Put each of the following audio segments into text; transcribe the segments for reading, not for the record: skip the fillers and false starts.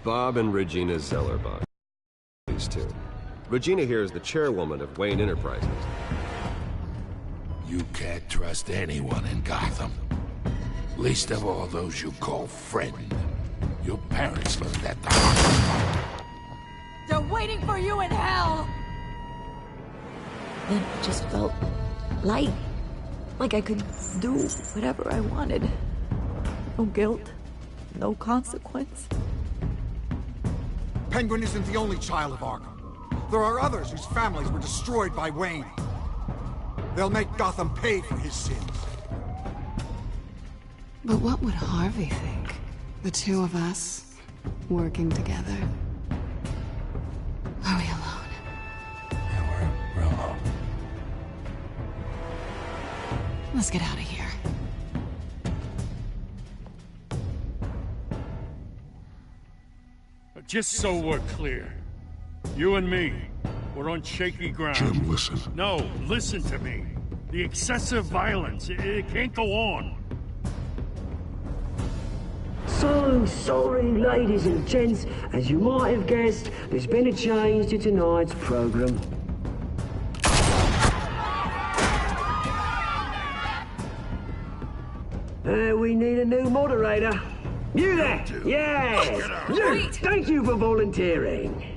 Bob and Regina Zellerbach. These two. Regina here is the chairwoman of Wayne Enterprises. You can't trust anyone in Gotham. Least of all those you call friend. Your parents learned that the hard way. They're waiting for you in hell! Then it just felt light. Like I could do whatever I wanted. No guilt, no consequence. Penguin isn't the only child of Arkham. There are others whose families were destroyed by Wayne. They'll make Gotham pay for his sins. But what would Harvey think? The two of us, working together. Are we alone? Yeah, we're alone. Let's get out of here. Just so we're clear, you and me, we're on shaky ground. Jim, listen. No, listen to me. The excessive violence, it can't go on. So sorry, ladies and gents. As you might have guessed, there's been a change to tonight's program. We need a new moderator. You there? Yes! You! Thank you for volunteering.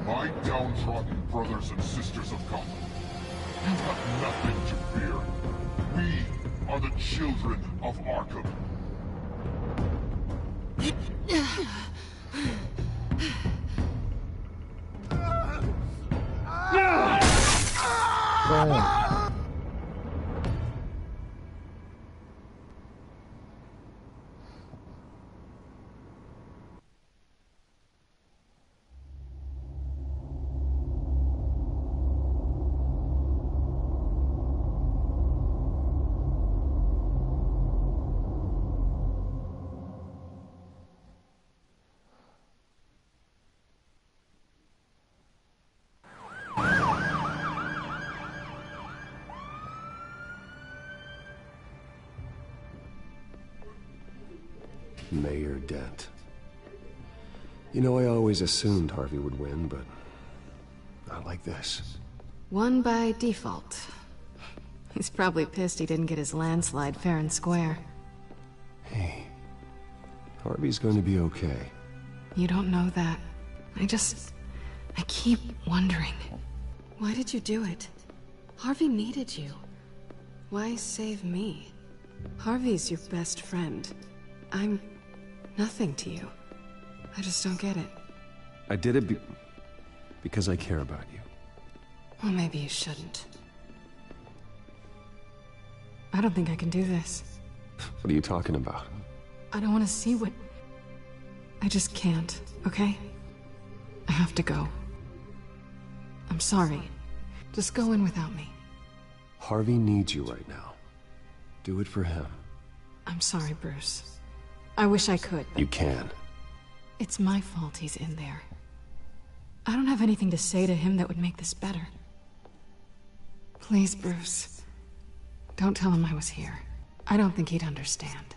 My downtrodden brothers and sisters of Gotham, you have nothing to fear. We are the children of Arkham. Mayor Dent. You know, I always assumed Harvey would win, but not like this. Won by default. He's probably pissed he didn't get his landslide fair and square. Hey, Harvey's going to be okay. You don't know that. I keep wondering. Why did you do it? Harvey needed you. Why save me? Harvey's your best friend. I'm nothing to you. I just don't get it. I did it because I care about you. Well, maybe you shouldn't. I don't think I can do this. What are you talking about? I don't want to see what... I just can't, okay? I have to go. I'm sorry. Just go in without me. Harvey needs you right now. Do it for him. I'm sorry, Bruce. I wish I could. You can. It's my fault he's in there. I don't have anything to say to him that would make this better. Please, Bruce. Don't tell him I was here. I don't think he'd understand.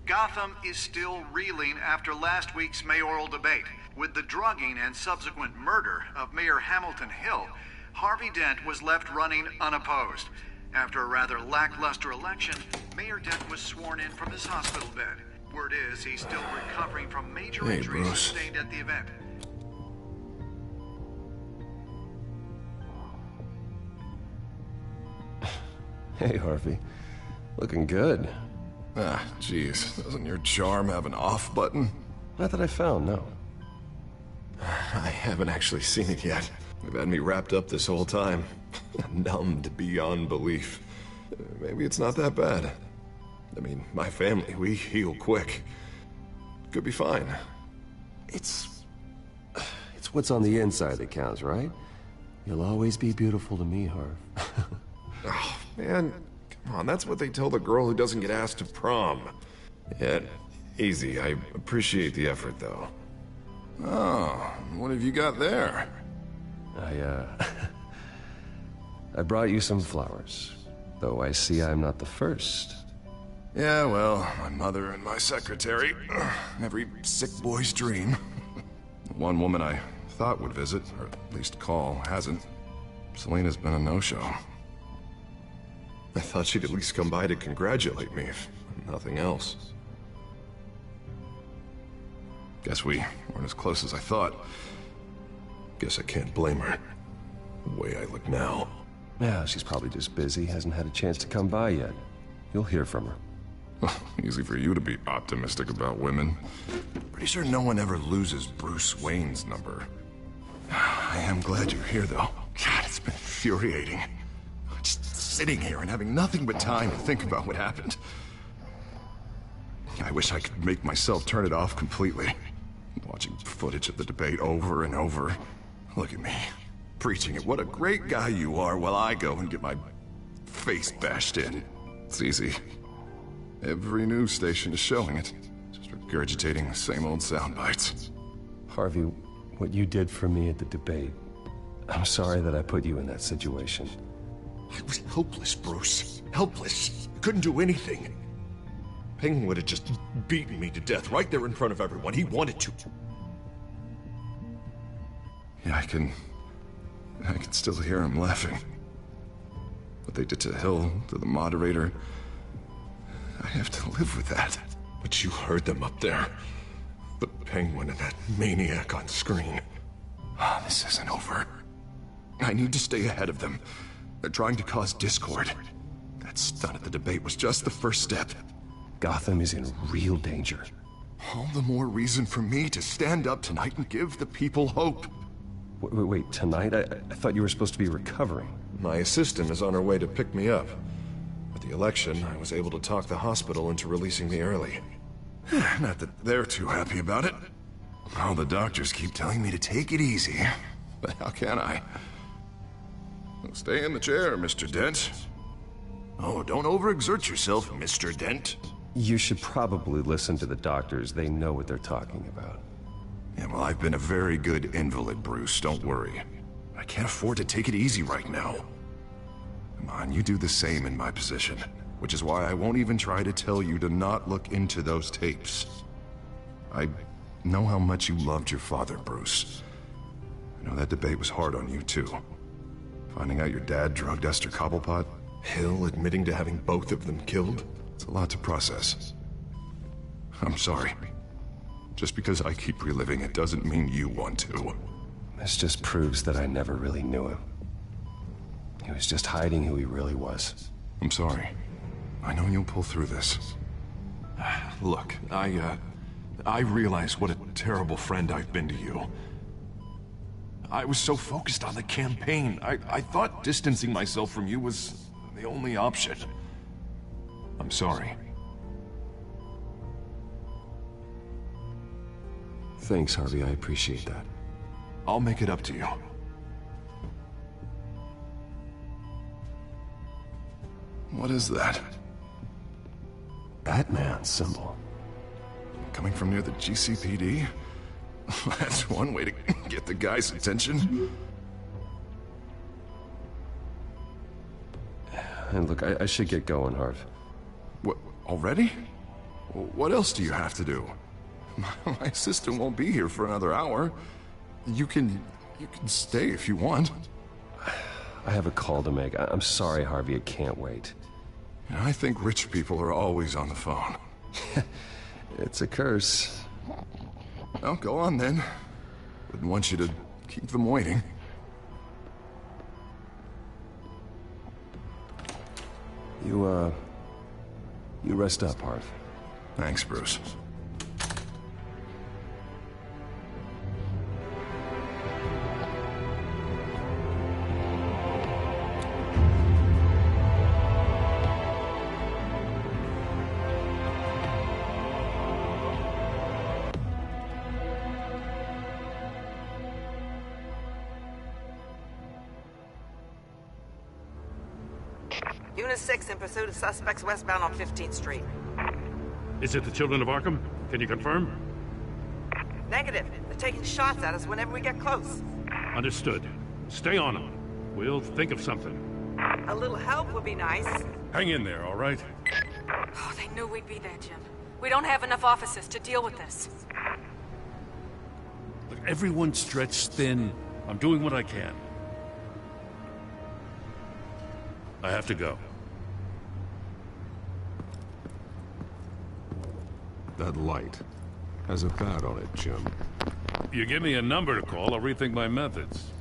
Gotham is still reeling after last week's mayoral debate. With the drugging and subsequent murder of Mayor Hamilton Hill, Harvey Dent was left running unopposed. After a rather lackluster election, Mayor Dent was sworn in from his hospital bed. Word is he's still recovering from major injuries sustained at the event. Hey, Harvey. Looking good. Ah, jeez. Doesn't your charm have an off button? Not that I found, no. I haven't actually seen it yet. They've had me wrapped up this whole time. Numbed beyond belief. Maybe it's not that bad. I mean, my family, we heal quick. Could be fine. It's what's on the inside that counts, right? You'll always be beautiful to me, Harv. Oh, man. Come on, that's what they tell the girl who doesn't get asked to prom. Yeah, easy. I appreciate the effort, though. Oh, what have you got there? I brought you some flowers. Though I see I'm not the first. Yeah, well, my mother and my secretary. Every sick boy's dream. The one woman I thought would visit, or at least call, hasn't. Selena's been a no-show. I thought she'd at least come by to congratulate me, if nothing else. Guess we weren't as close as I thought. Guess I can't blame her. The way I look now. Yeah, she's probably just busy, hasn't had a chance to come by yet. You'll hear from her. Easy for you to be optimistic about women. Pretty sure no one ever loses Bruce Wayne's number. I am glad you're here, though. God, it's been infuriating. Just sitting here and having nothing but time to think about what happened. I wish I could make myself turn it off completely. Watching footage of the debate over and over. Look at me, preaching it. What a great guy you are, while I go and get my face bashed in. It's easy. Every news station is showing it. Just regurgitating the same old sound bites. Harvey, what you did for me at the debate, I'm sorry that I put you in that situation. I was helpless, Bruce. Helpless. I couldn't do anything. Penguin would have just beaten me to death right there in front of everyone. He wanted to. Yeah, I can still hear him laughing. What they did to Hill, to the moderator, I have to live with that. But you heard them up there. The Penguin and that maniac on screen. This isn't over. I need to stay ahead of them. They're trying to cause discord. That stunt at the debate was just the first step. Gotham is in real danger. All the more reason for me to stand up tonight and give the people hope. Wait, tonight? I thought you were supposed to be recovering. My assistant is on her way to pick me up. With the election, I was able to talk the hospital into releasing me early. Not that they're too happy about it. All the doctors keep telling me to take it easy. But how can I? Well, stay in the chair, Mr. Dent. Oh, don't overexert yourself, Mr. Dent. You should probably listen to the doctors. They know what they're talking about. Yeah, well, I've been a very good invalid, Bruce. Don't worry. I can't afford to take it easy right now. Come on, you do the same in my position. Which is why I won't even try to tell you to not look into those tapes. I know how much you loved your father, Bruce. I know that debate was hard on you, too. Finding out your dad drugged Esther Cobblepot, Hill admitting to having both of them killed. It's a lot to process. I'm sorry. Just because I keep reliving it doesn't mean you want to. This just proves that I never really knew him. He was just hiding who he really was. I'm sorry. I know you'll pull through this. Look, I realize what a terrible friend I've been to you. I was so focused on the campaign. I thought distancing myself from you was the only option. I'm sorry. Thanks, Harvey. I appreciate that. I'll make it up to you. What is that? Batman symbol. Coming from near the GCPD? That's one way to get the guy's attention. And look, I should get going, Harv. What, already? What else do you have to do? My assistant won't be here for another hour. You can stay if you want. I have a call to make. I'm sorry, Harvey, it can't wait. I think rich people are always on the phone. It's a curse. Well, go on then. Wouldn't want you to keep them waiting. You rest up, Harv. Thanks, Bruce. Unit 6 in pursuit of suspects westbound on 15th Street. Is it the Children of Arkham? Can you confirm? Negative. They're taking shots at us whenever we get close. Understood. Stay on them. We'll think of something. A little help would be nice. Hang in there, all right? Oh, they knew we'd be there, Jim. We don't have enough officers to deal with this. Look, everyone's stretched thin. I'm doing what I can. I have to go. That light has a bat on it, Jim. You give me a number to call, I'll rethink my methods.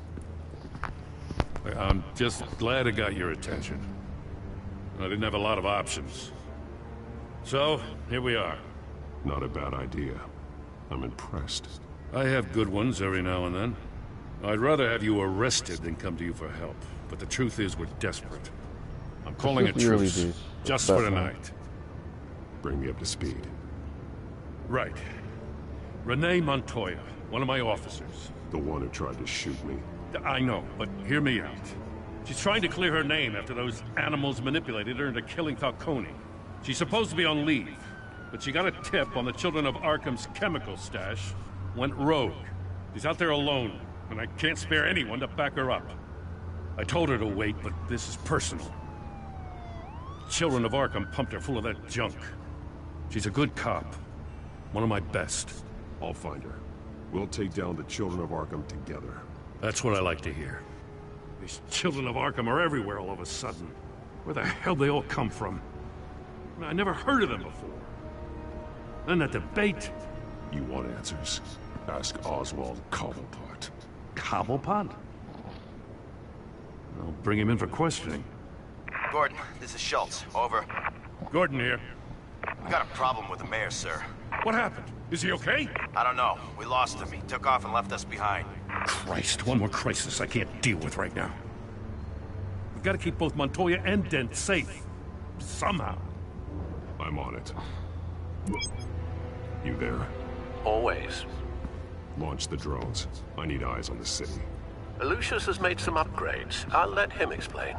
I'm just glad it got your attention. I didn't have a lot of options. So, here we are. Not a bad idea. I'm impressed. I have good ones every now and then. I'd rather have you arrested than come to you for help. But the truth is, we're desperate. I'm calling a truce, just for tonight. Bring me up to speed. Right. Renee Montoya, one of my officers. The one who tried to shoot me. I know, but hear me out. She's trying to clear her name after those animals manipulated her into killing Falcone. She's supposed to be on leave, but she got a tip on the Children of Arkham's chemical stash, went rogue. She's out there alone, and I can't spare anyone to back her up. I told her to wait, but this is personal. Children of Arkham pumped her full of that junk. She's a good cop. One of my best. I'll find her. We'll take down the Children of Arkham together. That's what I like to hear. These Children of Arkham are everywhere all of a sudden. Where the hell they all come from? I never heard of them before. Then that debate. You want answers? Ask Oswald Cobblepot. Cobblepot? I'll bring him in for questioning. Gordon, this is Schultz. Over. Gordon here. We got a problem with the mayor, sir. What happened? Is he okay? I don't know. We lost him. He took off and left us behind. Christ, one more crisis I can't deal with right now. We've got to keep both Montoya and Dent safe. Somehow. I'm on it. You there? Always. Launch the drones. I need eyes on the city. Lucius has made some upgrades. I'll let him explain.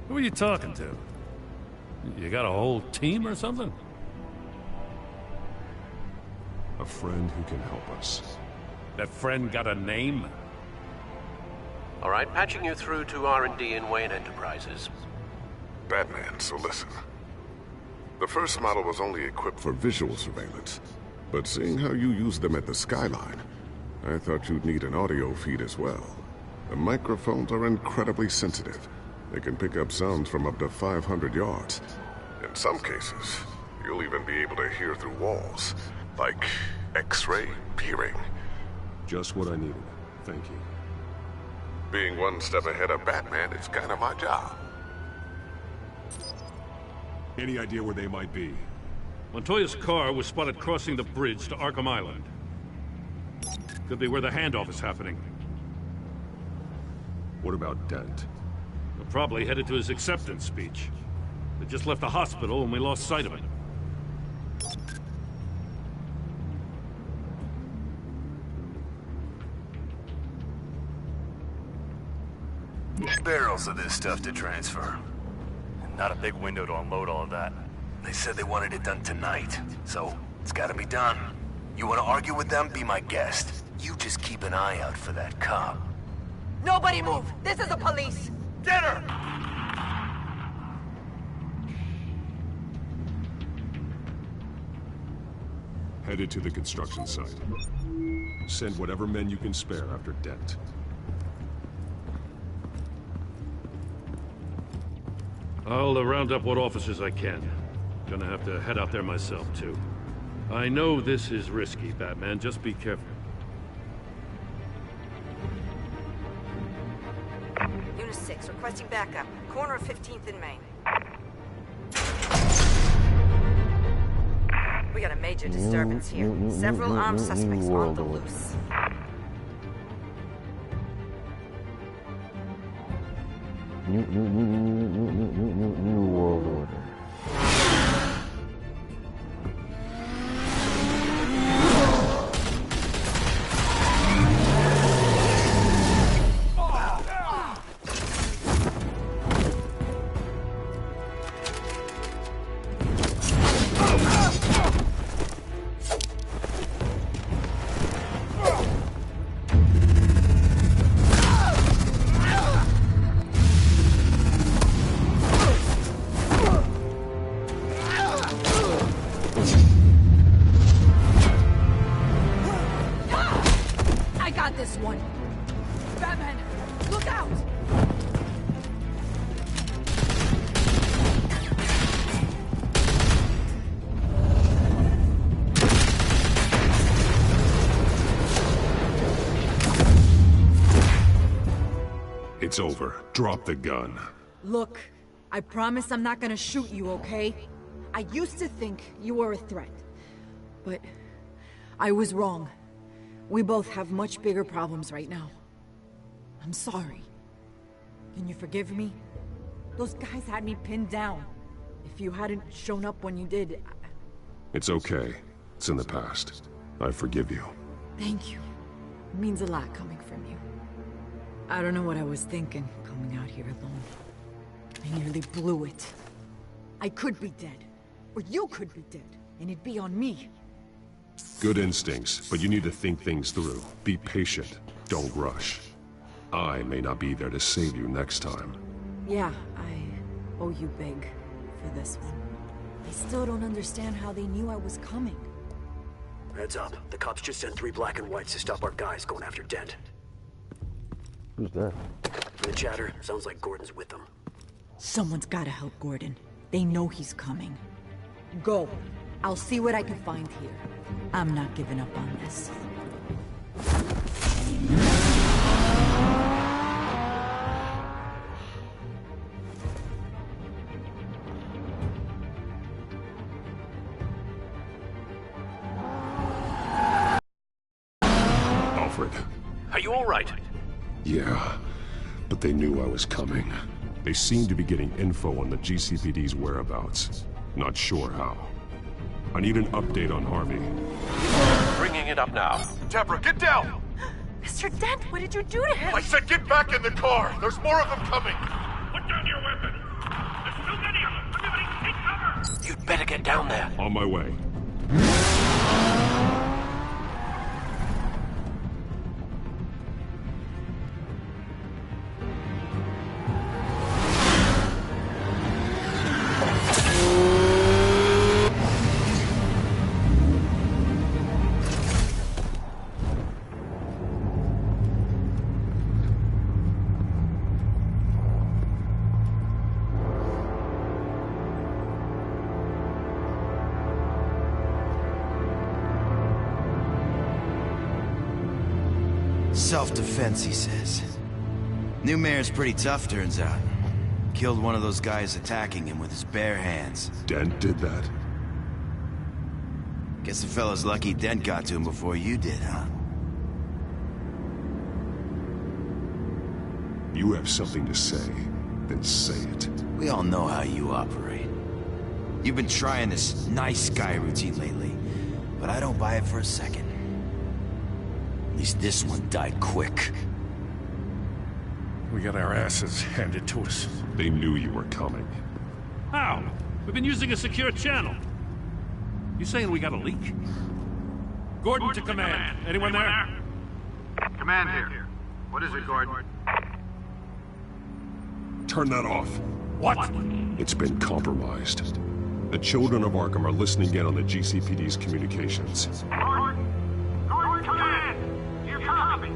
Who are you talking to? You got a whole team or something? A friend who can help us. That friend got a name? All right, patching you through to R&D in Wayne Enterprises. Batman, so listen. The first model was only equipped for visual surveillance, but seeing how you use them at the Skyline, I thought you'd need an audio feed as well. The microphones are incredibly sensitive. They can pick up sounds from up to 500 yards. In some cases, you'll even be able to hear through walls, like X-ray peering. Just what I needed. Thank you. Being one step ahead of Batman is kind of my job. Any idea where they might be? Montoya's car was spotted crossing the bridge to Arkham Island. Could be where the handoff is happening. What about Dent? They're probably headed to his acceptance speech. They just left the hospital and we lost sight of him. Barrels of this stuff to transfer. And not a big window to unload all of that. They said they wanted it done tonight, so it's gotta be done. You wanna argue with them? Be my guest. You just keep an eye out for that cop. Nobody move! This is the police! Get her! Headed to the construction site. Send whatever men you can spare after Dent. I'll round up what officers I can. Gonna have to head out there myself, too. I know this is risky, Batman. Just be careful. Unit 6, requesting backup. Corner of 15th and Main. We got a major disturbance here. Several armed suspects on the loose. New World Order. this one. Batman, look out! It's over. Drop the gun. Look, I promise I'm not gonna shoot you, okay? I used to think you were a threat, but I was wrong. We both have much bigger problems right now. I'm sorry. Can you forgive me? Those guys had me pinned down. If you hadn't shown up when you did... It's okay. It's in the past. I forgive you. Thank you. It means a lot coming from you. I don't know what I was thinking, coming out here alone. I nearly blew it. I could be dead. Or you could be dead, and it'd be on me. Good instincts, but you need to think things through. Be patient. Don't rush. I may not be there to save you next time. Yeah, I owe you big for this one. I still don't understand how they knew I was coming. Heads up. The cops just sent 3 black and whites to stop our guys going after Dent. Who's that? The chatter sounds like Gordon's with them. Someone's gotta help Gordon. They know he's coming. Go. I'll see what I can find here. I'm not giving up on this. Alfred. Are you all right? Yeah, but they knew I was coming. They seem to be getting info on the GCPD's whereabouts. Not sure how. I need an update on Harvey. Bringing it up now. Deborah, get down! Mr. Dent, what did you do to him? I said get back in the car! There's more of them coming! Put down your weapon! There's too many of them! Everybody take cover! You'd better get down there. On my way. Self-defense, he says. New mayor's pretty tough, turns out. Killed one of those guys attacking him with his bare hands. Dent did that? Guess the fella's lucky Dent got to him before you did, huh? You have something to say, then say it. We all know how you operate. You've been trying this nice guy routine lately, but I don't buy it for a second. At least this one died quick. We got our asses handed to us. They knew you were coming. How? We've been using a secure channel. You saying we got a leak? Gordon to command. Anyone there? Command here. What is it, Gordon? Turn that off. What? It's been compromised. The children of Arkham are listening in on the GCPD's communications. Gordon, command! You copy?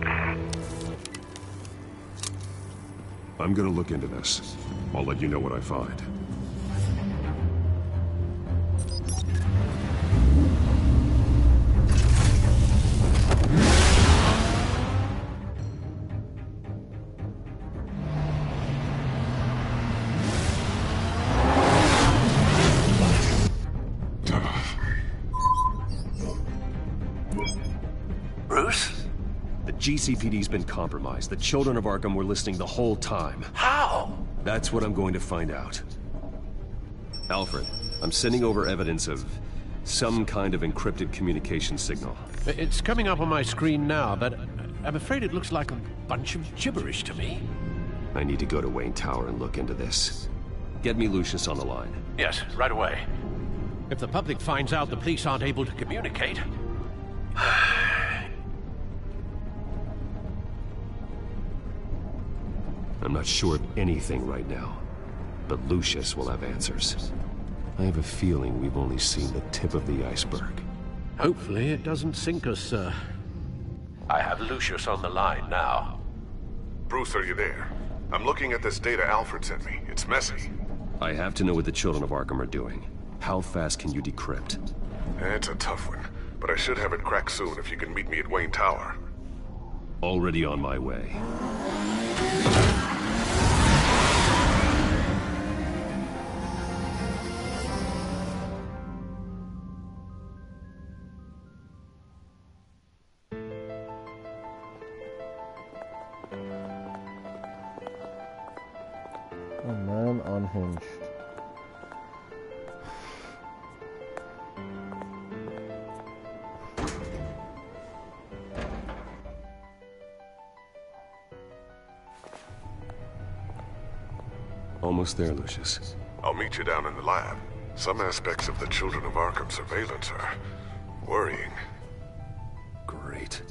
I'm gonna look into this. I'll let you know what I find. Bruce? The GCPD's been compromised. The children of Arkham were listening the whole time. How? That's what I'm going to find out. Alfred, I'm sending over evidence of some kind of encrypted communication signal. It's coming up on my screen now, but I'm afraid it looks like a bunch of gibberish to me. I need to go to Wayne Tower and look into this. Get me Lucius on the line. Yes, right away. If the public finds out the police aren't able to communicate... I'm not sure of anything right now, but Lucius will have answers. I have a feeling we've only seen the tip of the iceberg. Hopefully it doesn't sink us, sir. I have Lucius on the line now. Bruce, are you there? I'm looking at this data Alfred sent me. It's messy. I have to know what the Children of Arkham are doing. How fast can you decrypt? It's a tough one, but I should have it cracked soon if you can meet me at Wayne Tower. Already on my way. A man unhinged. Almost there, Lucius. I'll meet you down in the lab. Some aspects of the Children of Arkham surveillance are worrying. Great.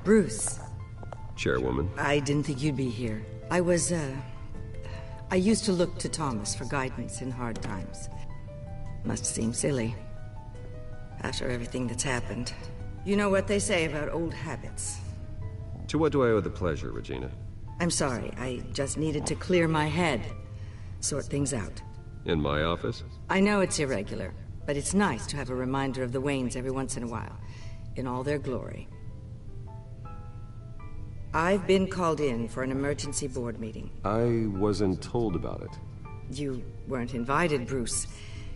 Bruce. Chairwoman. I didn't think you'd be here. I used to look to Thomas for guidance in hard times. Must seem silly. After everything that's happened. You know what they say about old habits. To what do I owe the pleasure, Regina? I'm sorry, I just needed to clear my head. Sort things out. In my office? I know it's irregular, but it's nice to have a reminder of the Waynes every once in a while. In all their glory. I've been called in for an emergency board meeting. I wasn't told about it. You weren't invited, Bruce.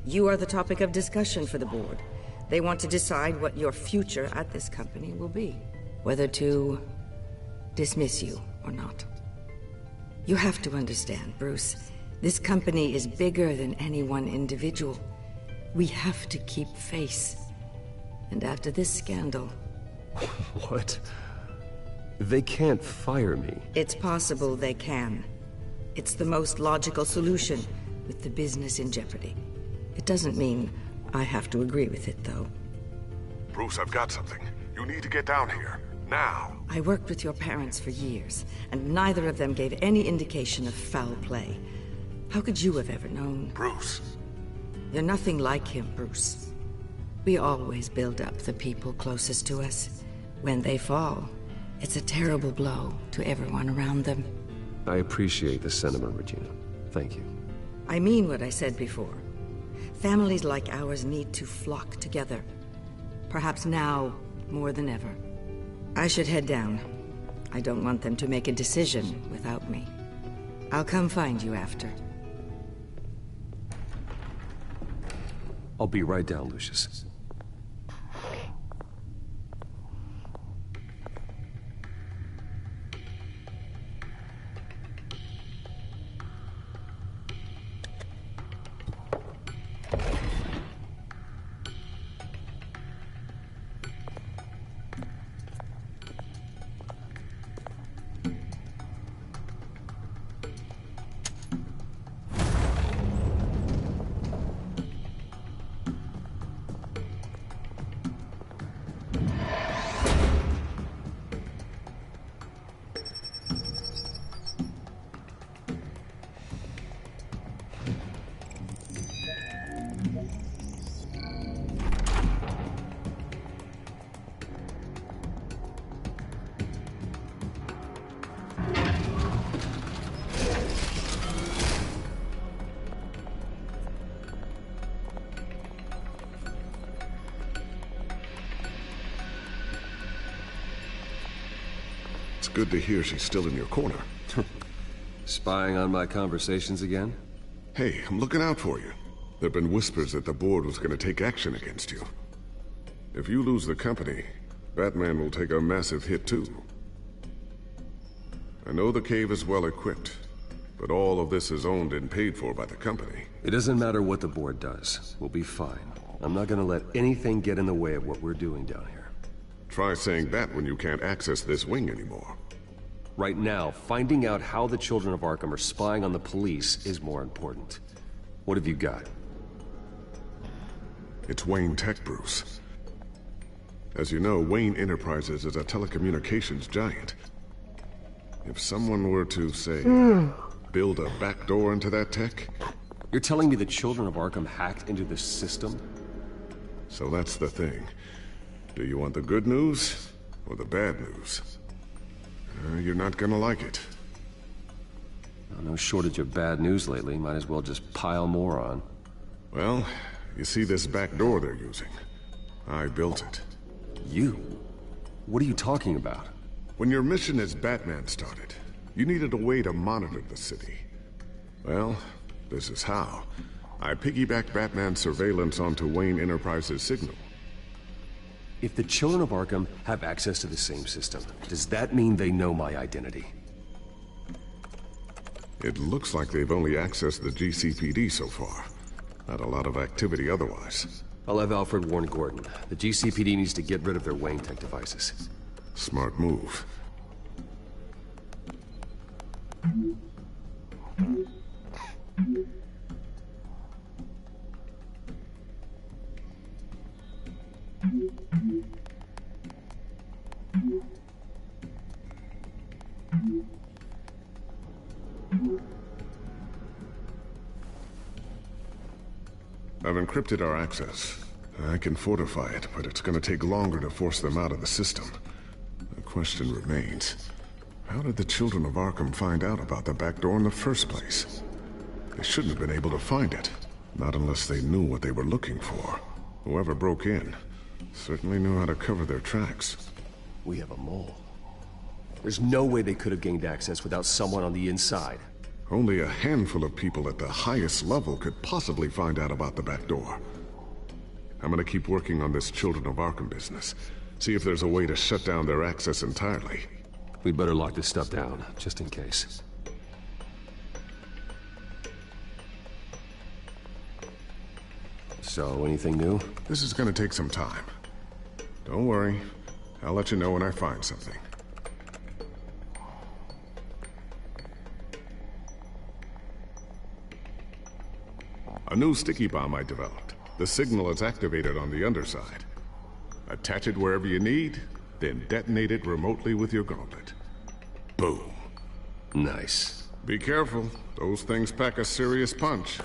You are the topic of discussion for the board. They want to decide what your future at this company will be. Whether to dismiss you or not. You have to understand, Bruce. This company is bigger than any one individual. We have to keep face. And after this scandal... What? They can't fire me. It's possible they can. It's the most logical solution, with the business in jeopardy. It doesn't mean I have to agree with it, though. Bruce, I've got something. You need to get down here. Now. I worked with your parents for years, and neither of them gave any indication of foul play. How could you have ever known? Bruce. You're nothing like him, Bruce. We always build up the people closest to us. When they fall, it's a terrible blow to everyone around them. I appreciate the sentiment, Regina. Thank you. I mean what I said before. Families like ours need to flock together. Perhaps now, more than ever. I should head down. I don't want them to make a decision without me. I'll come find you after. I'll be right down, Lucius. It's good to hear she's still in your corner. Spying on my conversations again? Hey, I'm looking out for you. There've been whispers that the board was gonna take action against you. If you lose the company, Batman will take a massive hit too. I know the cave is well equipped, but all of this is owned and paid for by the company. It doesn't matter what the board does. We'll be fine. I'm not gonna let anything get in the way of what we're doing down here. Try saying that when you can't access this wing anymore. Right now, finding out how the Children of Arkham are spying on the police is more important. What have you got? It's Wayne Tech, Bruce. As you know, Wayne Enterprises is a telecommunications giant. If someone were to, say, build a backdoor into that tech... You're telling me the Children of Arkham hacked into this system? So that's the thing. Do you want the good news or the bad news? You're not gonna like it. No shortage of bad news lately. Might as well just pile more on. Well, you see this back door they're using? I built it. You? What are you talking about? When your mission as Batman started, you needed a way to monitor the city. Well, this is how. I piggybacked Batman's surveillance onto Wayne Enterprises' signal. If the children of Arkham have access to the same system, does that mean they know my identity? It looks like they've only accessed the GCPD so far. Not a lot of activity otherwise. I'll have Alfred warn Gordon. The GCPD needs to get rid of their Wayne Tech devices. Smart move. I've encrypted our access. I can fortify it, but it's gonna take longer to force them out of the system. The question remains, how did the children of Arkham find out about the back door in the first place? They shouldn't have been able to find it. Not unless they knew what they were looking for. Whoever broke in certainly knew how to cover their tracks. We have a mole. There's no way they could have gained access without someone on the inside. Only a handful of people at the highest level could possibly find out about the back door. I'm gonna keep working on this Children of Arkham business. See if there's a way to shut down their access entirely. We'd better lock this stuff down, just in case. So, anything new? This is gonna take some time. Don't worry. I'll let you know when I find something. A new sticky bomb I developed. The signal is activated on the underside. Attach it wherever you need, then detonate it remotely with your gauntlet. Boom. Nice. Be careful. Those things pack a serious punch.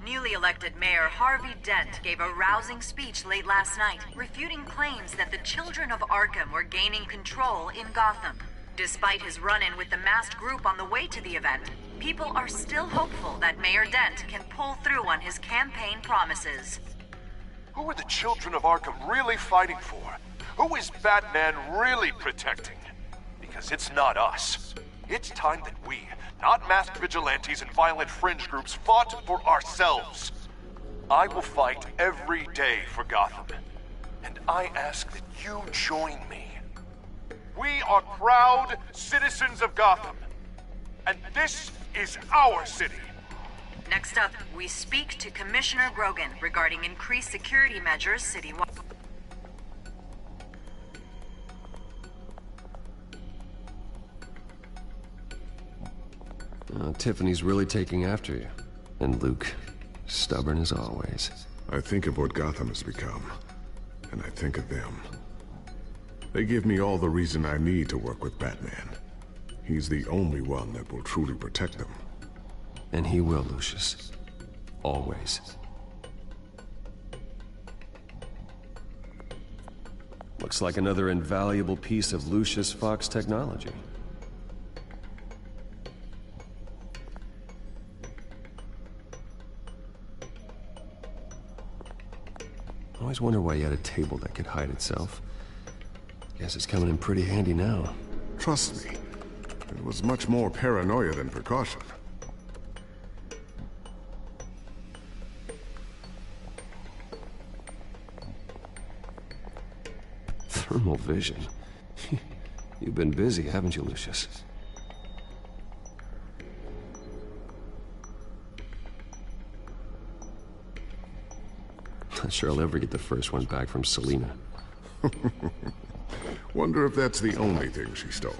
Newly elected Mayor Harvey Dent gave a rousing speech late last night, refuting claims that the children of Arkham were gaining control in Gotham. Despite his run-in with the masked group on the way to the event, people are still hopeful that Mayor Dent can pull through on his campaign promises. Who are the children of Arkham really fighting for? Who is Batman really protecting? Because it's not us. It's time that we, not masked vigilantes and violent fringe groups, fought for ourselves. I will fight every day for Gotham. And I ask that you join me. We are proud citizens of Gotham. And this is our city. Next up, we speak to Commissioner Grogan regarding increased security measures citywide. Tiffany's really taking after you. And Luke, stubborn as always. I think of what Gotham has become, and I think of them. They give me all the reason I need to work with Batman. He's the only one that will truly protect them. And he will, Lucius. Always. Looks like another invaluable piece of Lucius Fox technology. I always wonder why you had a table that could hide itself. Guess it's coming in pretty handy now. Trust me, it was much more paranoia than precaution. Thermal vision. You've been busy, haven't you, Lucius? Not sure I'll ever get the first one back from Selina. Wonder if that's the only thing she stole.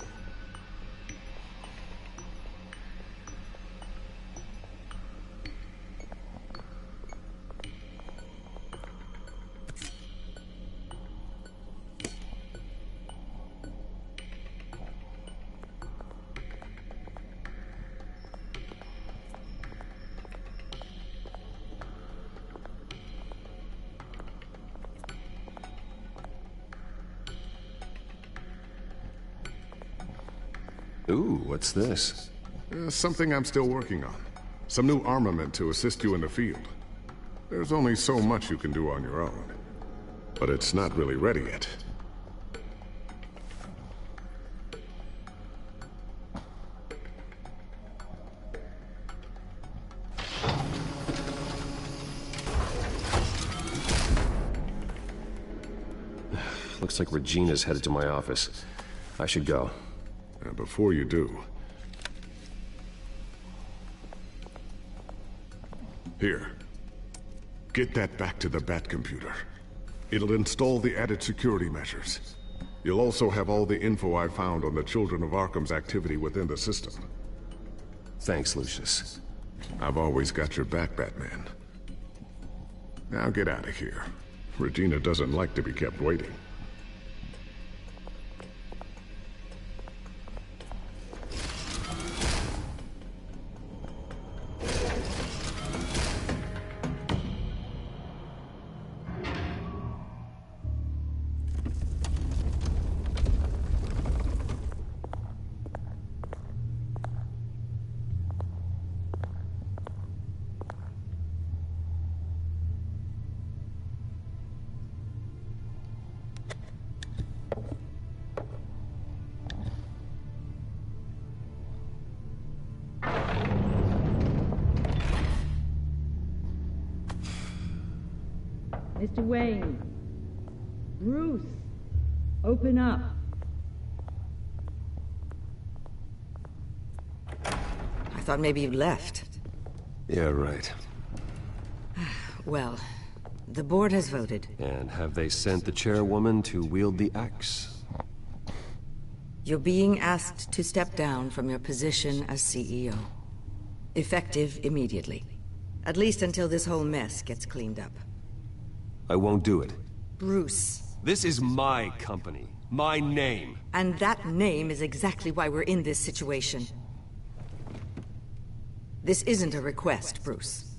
Ooh, what's this? Something I'm still working on. Some new armament to assist you in the field. There's only so much you can do on your own. But it's not really ready yet. Looks like Regina's headed to my office. I should go. And before you do... Here. Get that back to the Bat computer. It'll install the added security measures. You'll also have all the info I found on the Children of Arkham's activity within the system. Thanks, Lucius. I've always got your back, Batman. Now get out of here. Regina doesn't like to be kept waiting. Mr. Wayne. Bruce. Open up. I thought maybe you left. Yeah, right. Well, the board has voted. And have they sent the chairwoman to wield the axe? You're being asked to step down from your position as CEO. Effective immediately. At least until this whole mess gets cleaned up. I won't do it. Bruce. This is my company. My name. And that name is exactly why we're in this situation. This isn't a request, Bruce.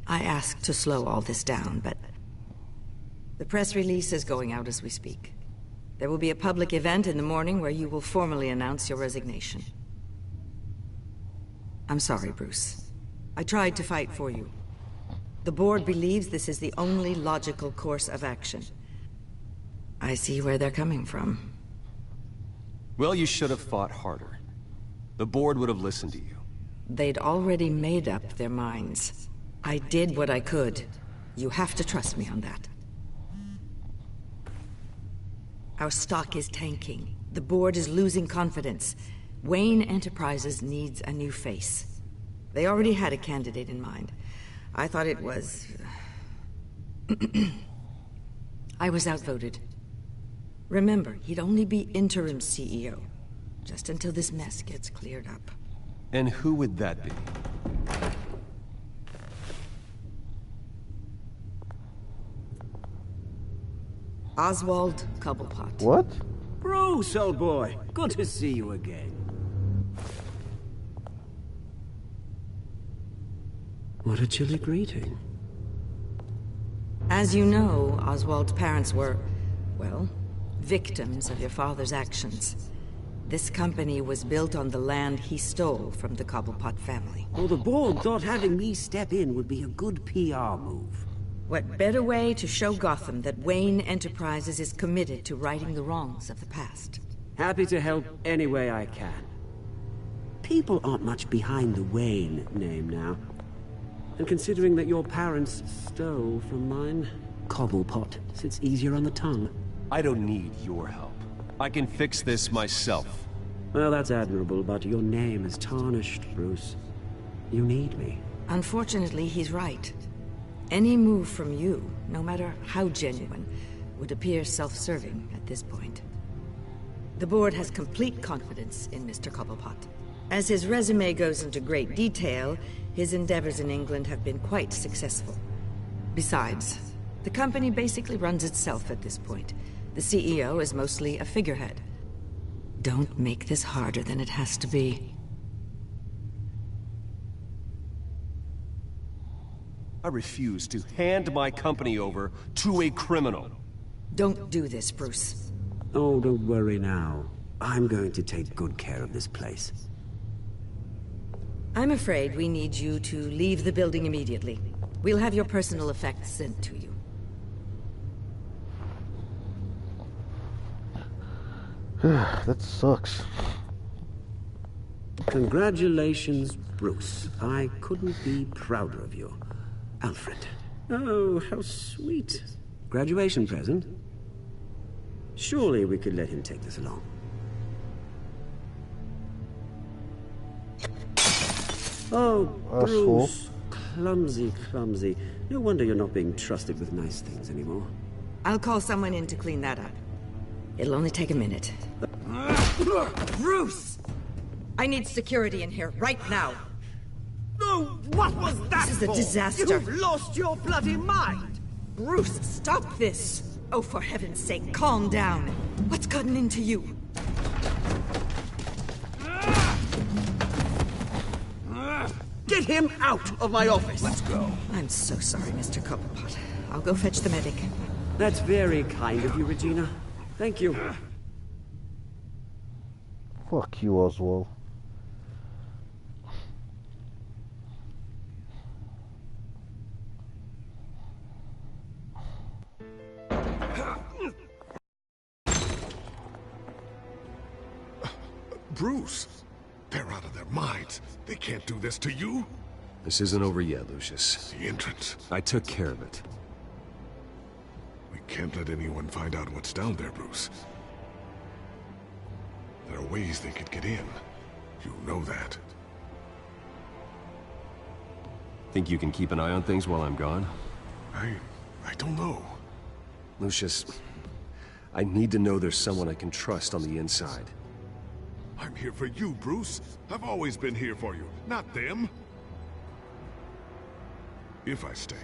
I asked to slow all this down, but... the press release is going out as we speak. There will be a public event in the morning where you will formally announce your resignation. I'm sorry, Bruce. I tried to fight for you. The board believes this is the only logical course of action. I see where they're coming from. Well, you should have fought harder. The board would have listened to you. They'd already made up their minds. I did what I could. You have to trust me on that. Our stock is tanking. The board is losing confidence. Wayne Enterprises needs a new face. They already had a candidate in mind. I thought it was... I was outvoted. Remember, he'd only be interim CEO. Just until this mess gets cleared up. And who would that be? Oswald Cobblepot. What? Bruce, old boy. Good to see you again. What a chilly greeting. As you know, Oswald's parents were, well, victims of your father's actions. This company was built on the land he stole from the Cobblepot family. Well, the board thought having me step in would be a good PR move. What better way to show Gotham that Wayne Enterprises is committed to righting the wrongs of the past? Happy to help any way I can. People aren't much behind the Wayne name now. And considering that your parents stole from mine, Cobblepot sits easier on the tongue. I don't need your help. I can fix this myself. Well, that's admirable, but your name is tarnished, Bruce. You need me. Unfortunately, he's right. Any move from you, no matter how genuine, would appear self-serving at this point. The board has complete confidence in Mr. Cobblepot. As his resume goes into great detail, his endeavors in England have been quite successful. Besides, the company basically runs itself at this point. The CEO is mostly a figurehead. Don't make this harder than it has to be. I refuse to hand my company over to a criminal. Don't do this, Bruce. Oh, don't worry now. I'm going to take good care of this place. I'm afraid we need you to leave the building immediately. We'll have your personal effects sent to you. That sucks. Congratulations, Bruce. I couldn't be prouder of you. Alfred. Oh, how sweet. Graduation present? Surely we could let him take this along. Oh, Bruce. Clumsy, clumsy. No wonder you're not being trusted with nice things anymore. I'll call someone in to clean that up. It'll only take a minute. Bruce! I need security in here, right now. Oh, what was that? This is a disaster. You've lost your bloody mind! Bruce, stop this! Oh, for heaven's sake, calm down. What's gotten into you? Get him out of my office! Let's go. I'm so sorry, Mr. Cobblepot. I'll go fetch the medic. That's very kind of you, Regina. Thank you. Fuck you, Oswald. Bruce, they're out of their minds. They can't do this to you. This isn't over yet, Lucius. The entrance. I took care of it. We can't let anyone find out what's down there, Bruce. There are ways they could get in. You know that. Think you can keep an eye on things while I'm gone? I don't know. Lucius, I need to know there's someone I can trust on the inside. I'm here for you, Bruce. I've always been here for you, not them. If I stay,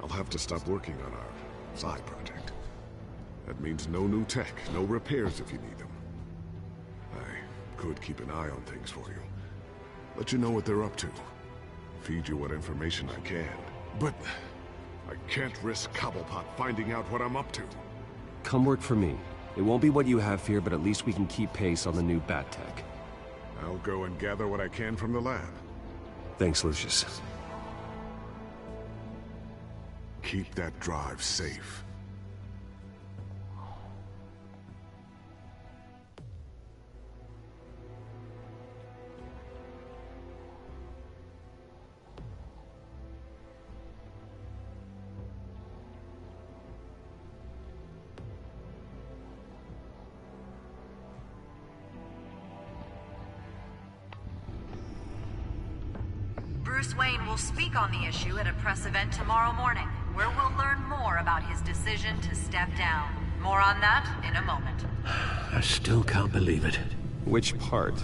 I'll have to stop working on our side project. That means no new tech, no repairs if you need them. I could keep an eye on things for you. Let you know what they're up to. Feed you what information I can. But I can't risk Cobblepot finding out what I'm up to. Come work for me. It won't be what you have here, but at least we can keep pace on the new bat tech. I'll go and gather what I can from the lab. Thanks, Lucius. Keep that drive safe. Bruce Wayne will speak on the issue at a press event tomorrow morning, where we'll learn more about his decision to step down. More on that in a moment. I still can't believe it. Which part?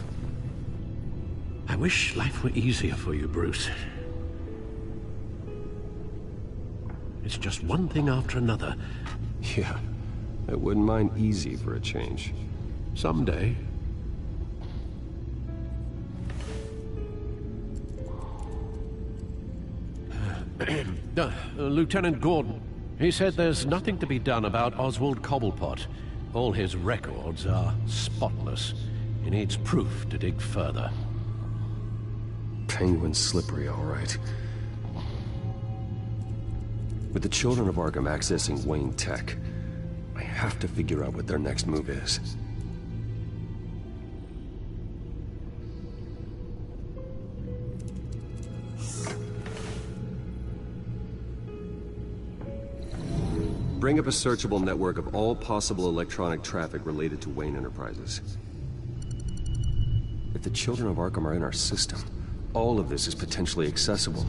I wish life were easier for you, Bruce. It's just one thing after another. Yeah, I wouldn't mind easy for a change. Someday. Lieutenant Gordon, he said there's nothing to be done about Oswald Cobblepot. All his records are spotless. He needs proof to dig further. Penguin's slippery, all right. With the children of Arkham accessing Wayne Tech, I have to figure out what their next move is. Bring up a searchable network of all possible electronic traffic related to Wayne Enterprises. If the children of Arkham are in our system, all of this is potentially accessible.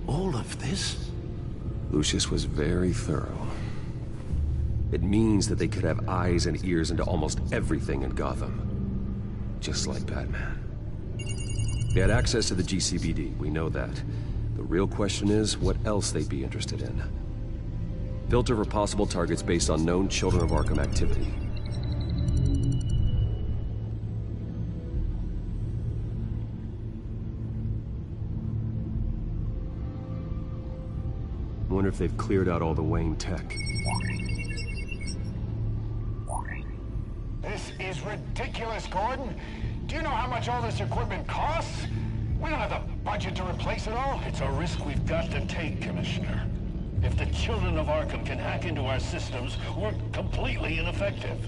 All of this? Lucius was very thorough. It means that they could have eyes and ears into almost everything in Gotham. Just like Batman. They had access to the GCPD, we know that. The real question is, what else they'd be interested in. Filter for possible targets based on known Children of Arkham activity. Wonder if they've cleared out all the Wayne tech. This is ridiculous, Gordon. Do you know how much all this equipment costs? We don't have the budget to replace it all. It's a risk we've got to take, Commissioner. If the children of Arkham can hack into our systems, we're completely ineffective.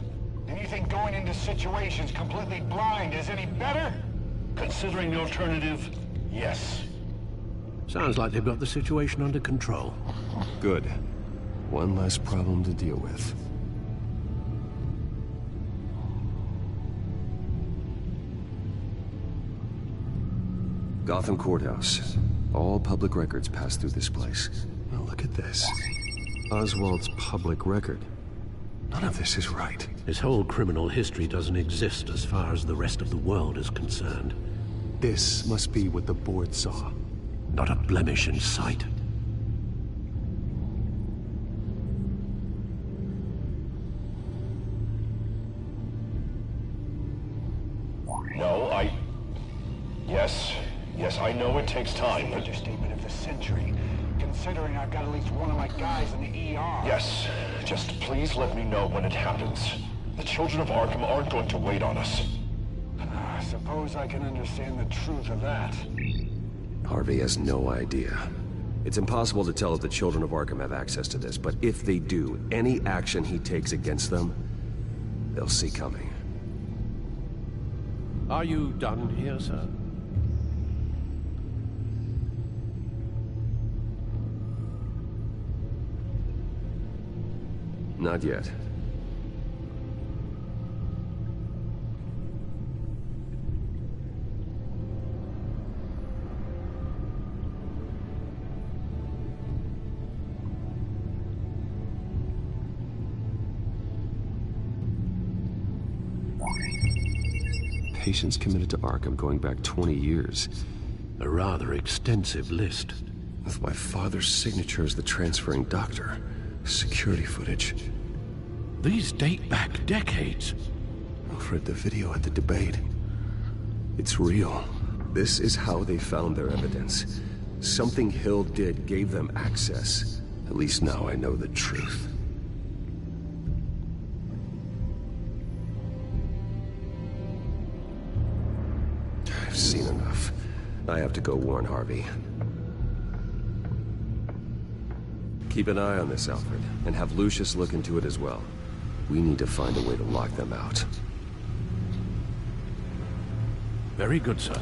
And you think going into situations completely blind is any better? Considering the alternative, yes. Sounds like they've got the situation under control. Good. One less problem to deal with. Gotham Courthouse. All public records pass through this place. Oh, look at this. Oswald's public record. None of this is right. His whole criminal history doesn't exist as far as the rest of the world is concerned. This must be what the board saw. Not a blemish in sight. No, Yes, I know it takes time, but... Understatement of the century. Considering I've got at least one of my guys in the ER. Yes, just please let me know when it happens. The children of Arkham aren't going to wait on us. I suppose I can understand the truth of that. Harvey has no idea. It's impossible to tell if the children of Arkham have access to this, but if they do, any action he takes against them, they'll see coming. Are you done here, sir? Not yet. Patients committed to Arkham going back 20 years. A rather extensive list. With my father's signature as the transferring doctor. Security footage. These date back decades. I've read the video at the debate. It's real. This is how they found their evidence. Something Hill did gave them access. At least now I know the truth. I've seen enough. I have to go warn Harvey. Keep an eye on this, Alfred, and have Lucius look into it as well. We need to find a way to lock them out. Very good, sir.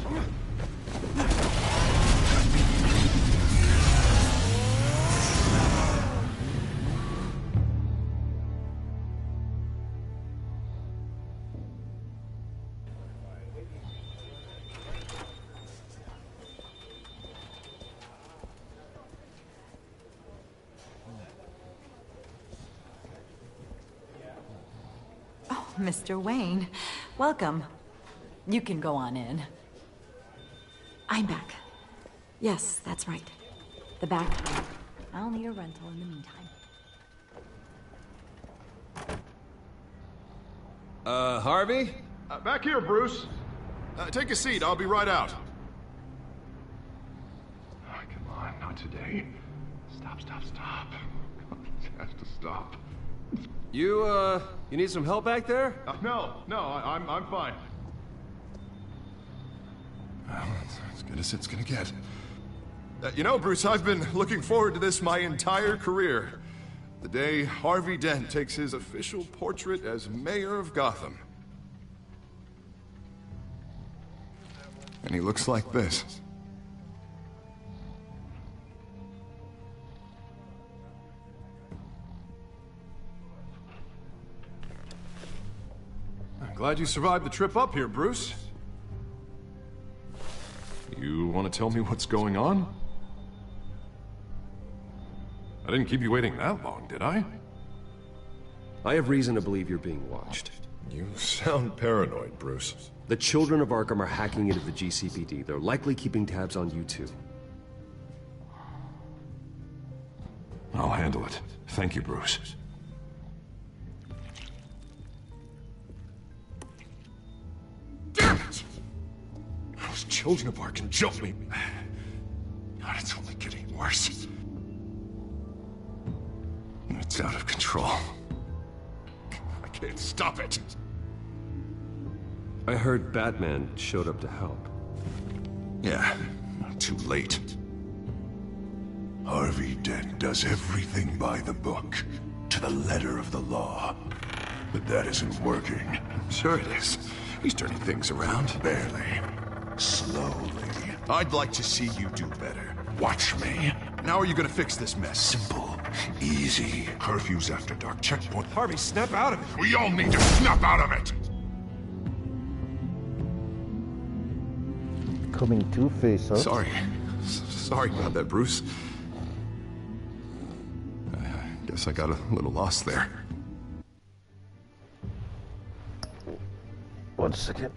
Mr. Wayne, welcome. You can go on in. I'm back. Yes, that's right. The back. I'll need a rental in the meantime. Harvey? Back here, Bruce. Take a seat, I'll be right out. Oh, come on, not today. Stop. It has to stop. You need some help back there? No, I'm fine. Well, it's as good as it's gonna get. You know, Bruce, I've been looking forward to this my entire career. The day Harvey Dent takes his official portrait as mayor of Gotham. And he looks like this. I'm glad you survived the trip up here, Bruce. You want to tell me what's going on? I didn't keep you waiting that long, did I? I have reason to believe you're being watched. You sound paranoid, Bruce. The children of Arkham are hacking into the GCPD. They're likely keeping tabs on you too. I'll handle it. Thank you, Bruce. Damn it! Those children of Arkham jumped me. God, it's only getting worse. It's out of control. I can't stop it. I heard Batman showed up to help. Yeah, too late. Harvey Dent does everything by the book, to the letter of the law. But that isn't working. Sure it is. He's turning things around. Barely. Slowly. I'd like to see you do better. Watch me. Now are you gonna fix this mess? Simple. Easy. Curfews after dark. Checkpoint. Harvey, snap out of it. We all need to snap out of it! Coming Two-Face, huh? Sorry about that, Bruce. I guess I got a little lost there. 1 second.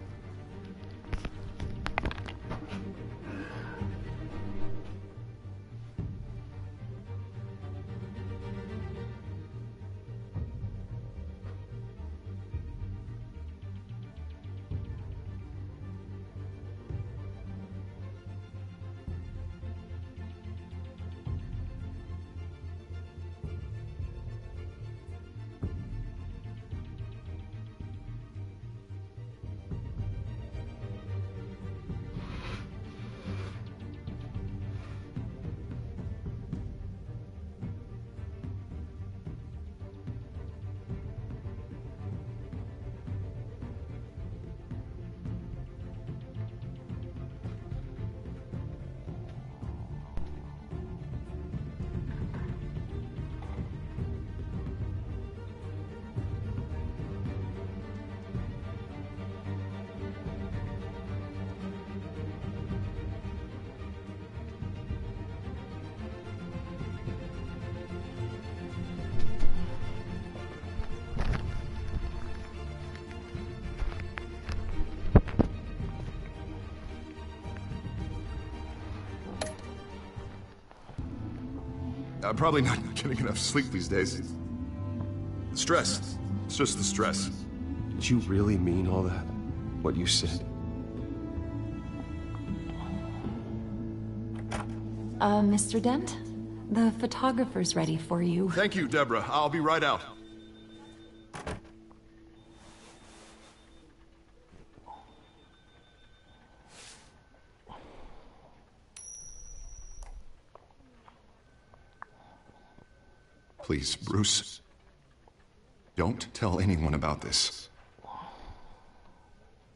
I'm probably not getting enough sleep these days. Stress. It's just the stress. Did you really mean all that? What you said? Mr. Dent? The photographer's ready for you. Thank you, Deborah. I'll be right out. Please, Bruce. Don't tell anyone about this.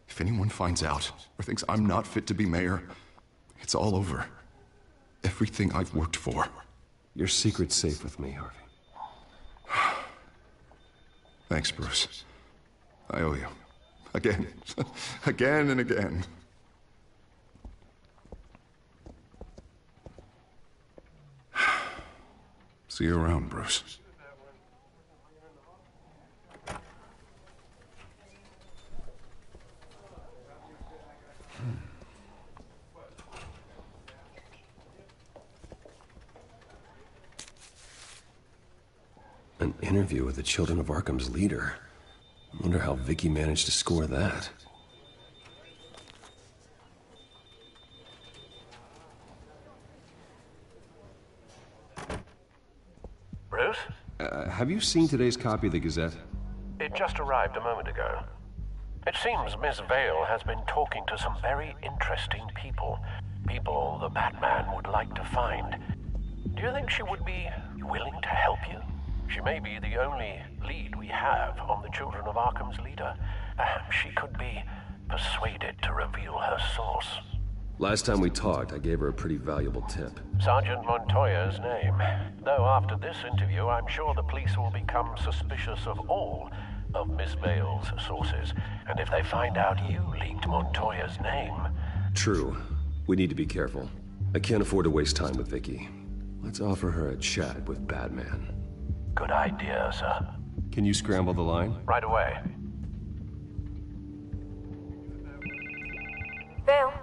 If anyone finds out or thinks I'm not fit to be mayor, it's all over. Everything I've worked for. Your secret's safe with me, Harvey. Thanks, Bruce. I owe you. Again. Again and again. See you around, Bruce. An interview with the Children of Arkham's leader. I wonder how Vicky managed to score that. Bruce? Have you seen today's copy of the Gazette? It just arrived a moment ago. It seems Miss Vale has been talking to some very interesting people. People the Batman would like to find. Do you think she would be willing to help you? She may be the only lead we have on the Children of Arkham's leader. Perhaps she could be persuaded to reveal her source. Last time we talked, I gave her a pretty valuable tip. Sergeant Montoya's name. Though after this interview, I'm sure the police will become suspicious of all of Miss Vale's sources. And if they find out you leaked Montoya's name... True. We need to be careful. I can't afford to waste time with Vicky. Let's offer her a chat with Batman. Good idea, sir. Can you scramble the line? Right away. Vale?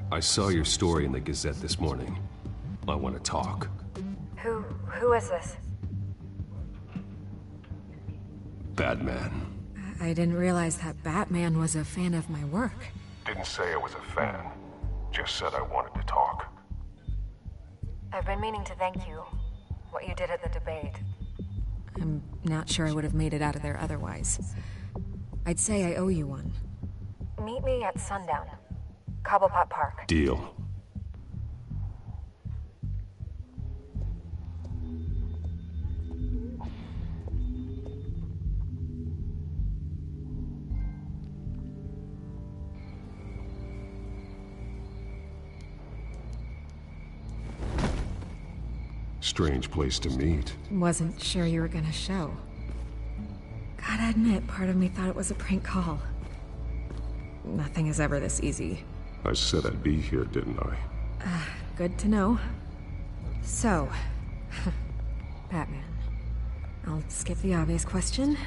I saw your story in the Gazette this morning. I want to talk. Who is this? Batman. I didn't realize that Batman was a fan of my work. Didn't say I was a fan. Just said I wanted to talk. I've been meaning to thank you. What you did at the debate. I'm not sure I would have made it out of there otherwise. I'd say I owe you one. Meet me at sundown. Cobblepot Park. Deal. Strange place to meet. Wasn't sure you were gonna show. Gotta admit, part of me thought it was a prank call. Nothing is ever this easy. I said I'd be here, didn't I? Good to know. So, Batman. I'll skip the obvious question.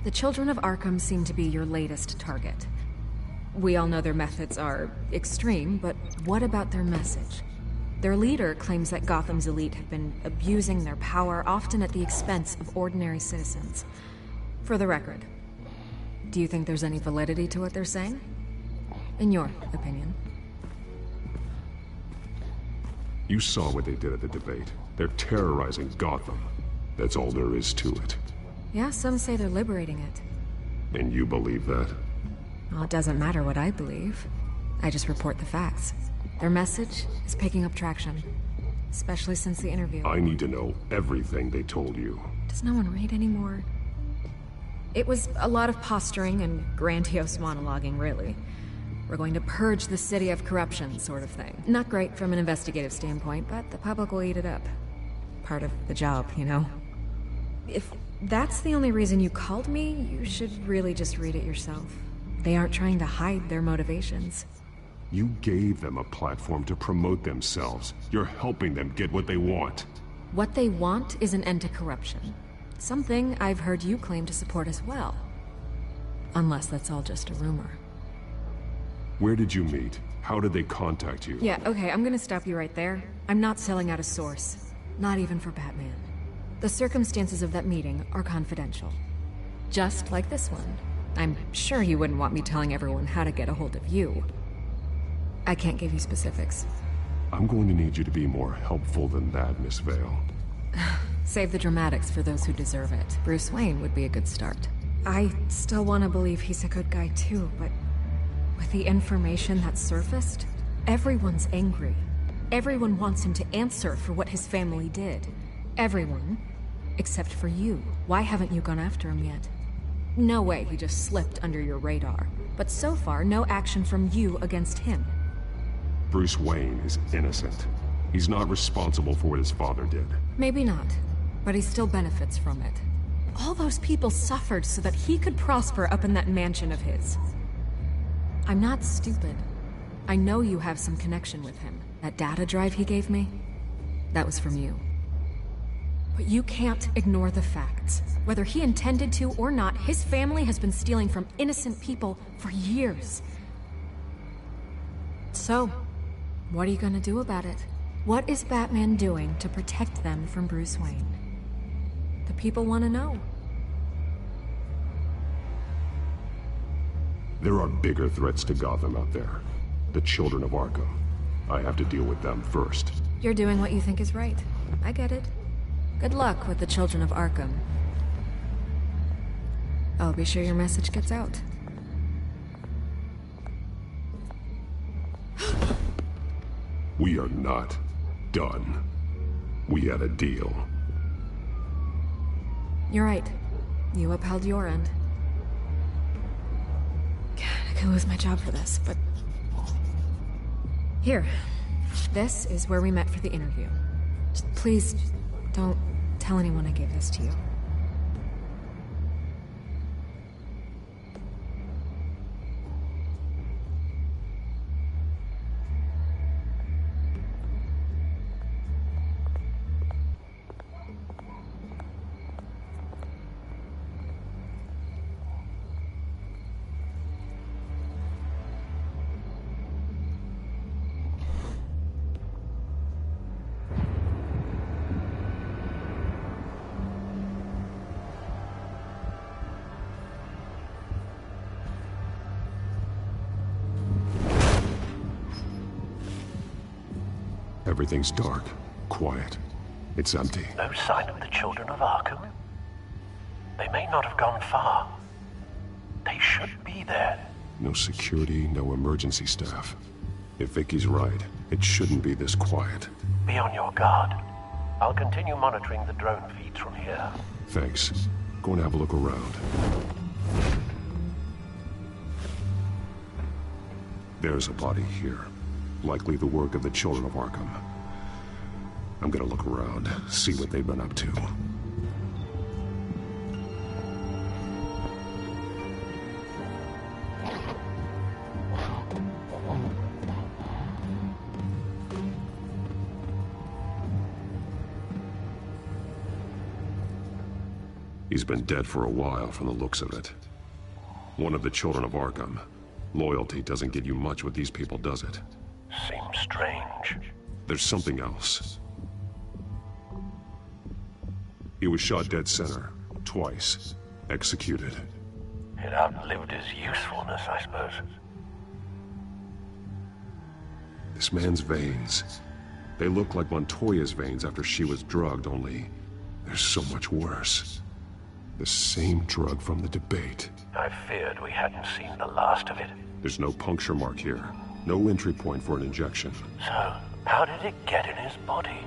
The children of Arkham seem to be your latest target. We all know their methods are extreme, but what about their message? Their leader claims that Gotham's elite have been abusing their power, often at the expense of ordinary citizens. For the record, do you think there's any validity to what they're saying? In your opinion? You saw what they did at the debate. They're terrorizing Gotham. That's all there is to it. Yeah, some say they're liberating it. And you believe that? Well, it doesn't matter what I believe. I just report the facts. Their message is picking up traction, especially since the interview. I need to know everything they told you. Does no one read anymore? It was a lot of posturing and grandiose monologuing, really. We're going to purge the city of corruption, sort of thing. Not great from an investigative standpoint, but the public will eat it up. Part of the job, you know? If that's the only reason you called me, you should really just read it yourself. They aren't trying to hide their motivations. You gave them a platform to promote themselves. You're helping them get what they want. What they want is an end to corruption. Something I've heard you claim to support as well. Unless that's all just a rumor. Where did you meet? How did they contact you? Yeah, okay, I'm gonna stop you right there. I'm not selling out a source. Not even for Batman. The circumstances of that meeting are confidential. Just like this one. I'm sure you wouldn't want me telling everyone how to get a hold of you. I can't give you specifics. I'm going to need you to be more helpful than that, Miss Vale. Save the dramatics for those who deserve it. Bruce Wayne would be a good start. I still want to believe he's a good guy too, but with the information that surfaced, everyone's angry. Everyone wants him to answer for what his family did. Everyone, except for you. Why haven't you gone after him yet? No way he just slipped under your radar. But so far, no action from you against him. Bruce Wayne is innocent. He's not responsible for what his father did. Maybe not, but he still benefits from it. All those people suffered so that he could prosper up in that mansion of his. I'm not stupid. I know you have some connection with him. That data drive he gave me, that was from you. But you can't ignore the facts. Whether he intended to or not, his family has been stealing from innocent people for years. So, what are you gonna do about it? What is Batman doing to protect them from Bruce Wayne? The people want to know. There are bigger threats to Gotham out there. The children of Arkham. I have to deal with them first. You're doing what you think is right. I get it. Good luck with the children of Arkham. I'll be sure your message gets out. We are not done. We had a deal. You're right. You upheld your end. God, I could lose my job for this, but... Here. This is where we met for the interview. Just please, don't tell anyone I gave this to you. Everything's dark, quiet. It's empty. No sign of the children of Arkham? They may not have gone far. They should be there. No security, no emergency staff. If Vicky's right, it shouldn't be this quiet. Be on your guard. I'll continue monitoring the drone feeds from here. Thanks. Go and have a look around. There's a body here. Likely the work of the Children of Arkham. I'm gonna look around, see what they've been up to. He's been dead for a while from the looks of it. One of the Children of Arkham. Loyalty doesn't get you much with these people, does it? Seems strange. There's something else. He was shot dead center, twice, executed. It outlived his usefulness, I suppose. This man's veins. They look like Montoya's veins after she was drugged, only they're so much worse. The same drug from the debate. I feared we hadn't seen the last of it. There's no puncture mark here. No entry point for an injection. So, how did it get in his body?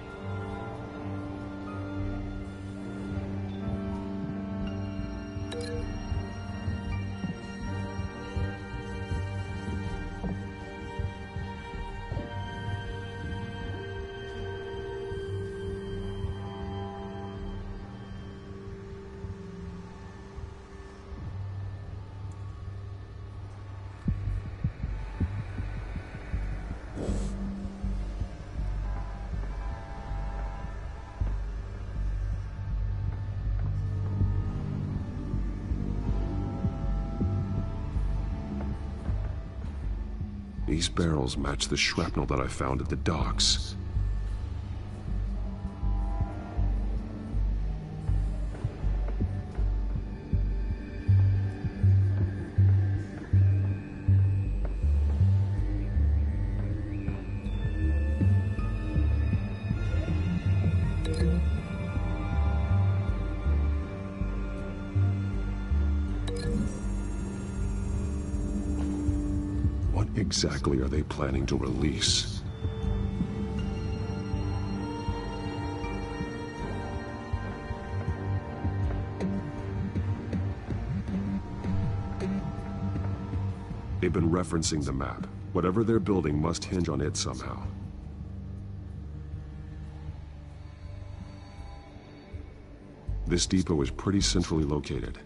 These barrels match the shrapnel that I found at the docks. What exactly are they planning to release? They've been referencing the map. Whatever they're building must hinge on it somehow. This depot is pretty centrally located.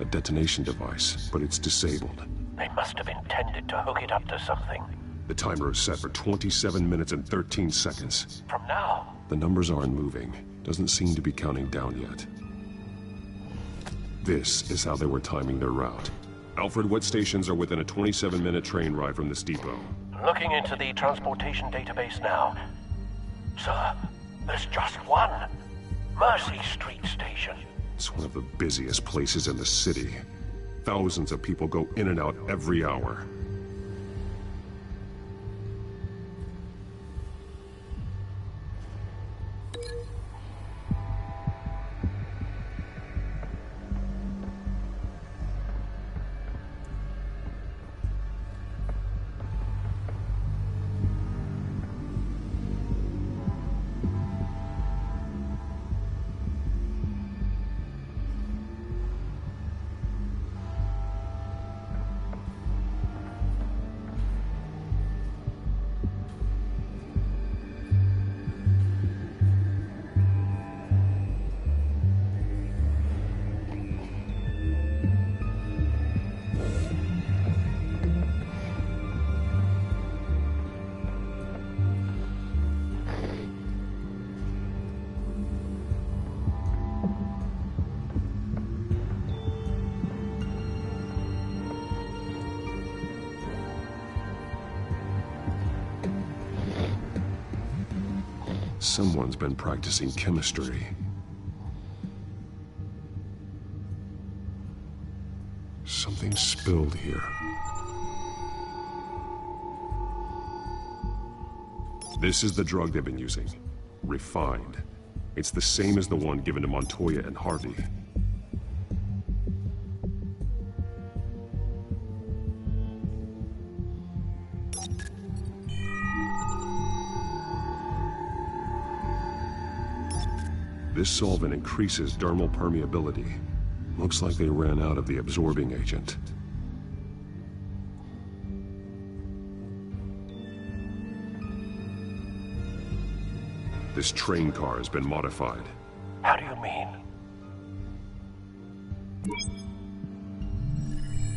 A detonation device, but it's disabled. They must have intended to hook it up to something. The timer is set for 27 minutes and 13 seconds. From now? The numbers aren't moving. Doesn't seem to be counting down yet. This is how they were timing their route. Alfred, what stations are within a 27-minute train ride from this depot? Looking into the transportation database now. Sir, there's just one. Mercy Street Station. It's one of the busiest places in the city. Thousands of people go in and out every hour. Someone's been practicing chemistry. Something spilled here. This is the drug they've been using. Refined. It's the same as the one given to Montoya and Harvey. This solvent increases dermal permeability. Looks like they ran out of the absorbing agent. This train car has been modified. How do you mean?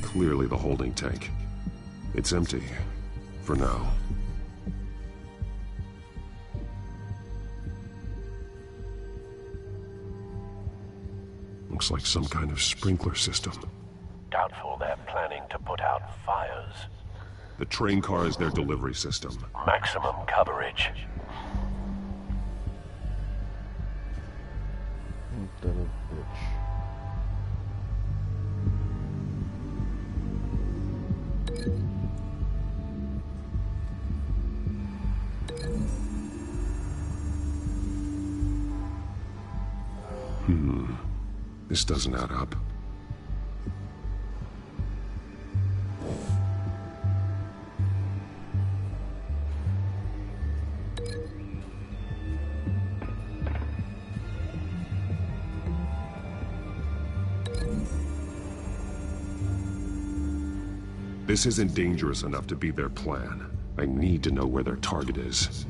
Clearly the holding tank. It's empty. For now. Looks like some kind of sprinkler system. Doubtful they're planning to put out fires. The train car is their delivery system. Maximum coverage. That a bitch. This doesn't add up. This isn't dangerous enough to be their plan. I need to know where their target is.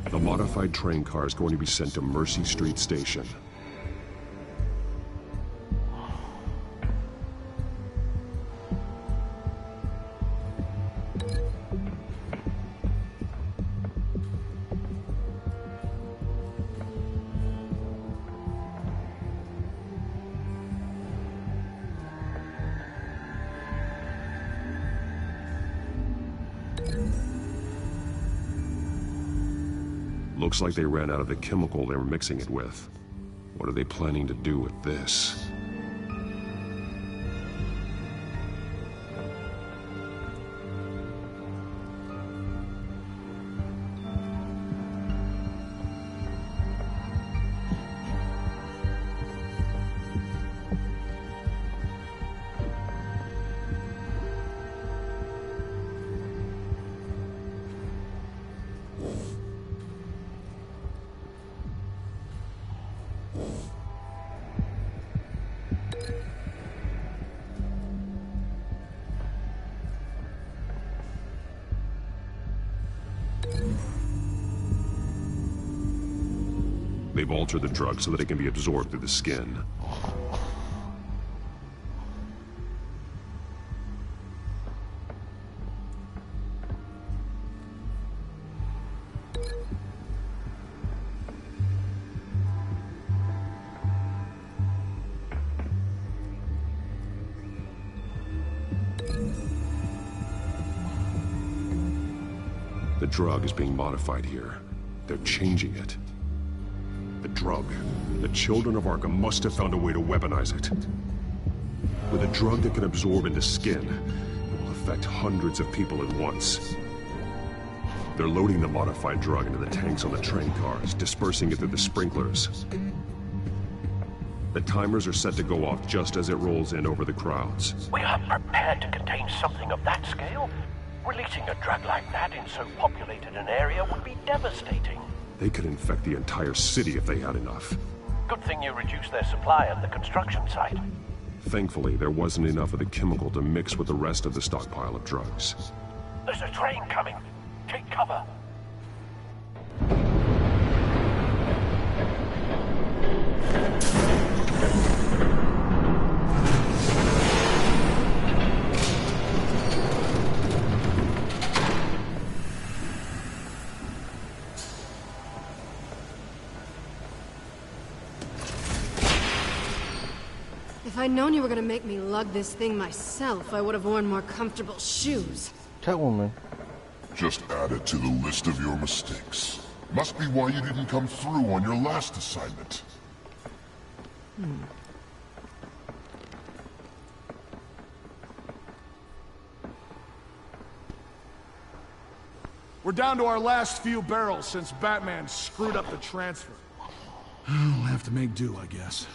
The modified train car is going to be sent to Mercy Street Station. Looks like they ran out of the chemical they were mixing it with. What are they planning to do with this? They've altered the drug so that it can be absorbed through the skin. The drug is being modified here. They're changing it. The drug. The children of Arkham must have found a way to weaponize it. With a drug that can absorb into skin, it will affect hundreds of people at once. They're loading the modified drug into the tanks on the train cars, dispersing it through the sprinklers. The timers are set to go off just as it rolls in over the crowds. We are prepared to contain something of that scale? Releasing a drug like that in so populated an area would be devastating. They could infect the entire city if they had enough. Good thing you reduced their supply at the construction site. Thankfully, there wasn't enough of the chemical to mix with the rest of the stockpile of drugs. There's a train coming. Take cover. If I'd known you were gonna make me lug this thing myself, I would have worn more comfortable shoes. Catwoman. Just add it to the list of your mistakes. Must be why you didn't come through on your last assignment. We're down to our last few barrels since Batman screwed up the transfer. We'll have to make do, I guess.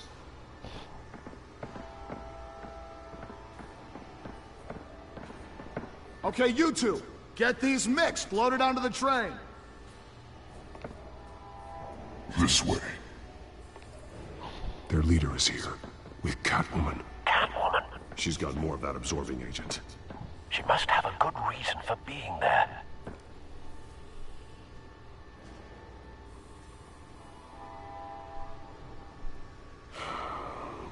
Okay, you two, get these mixed, loaded onto the train. This way. Their leader is here, with Catwoman. Catwoman? She's got more of that absorbing agent. She must have a good reason for being there.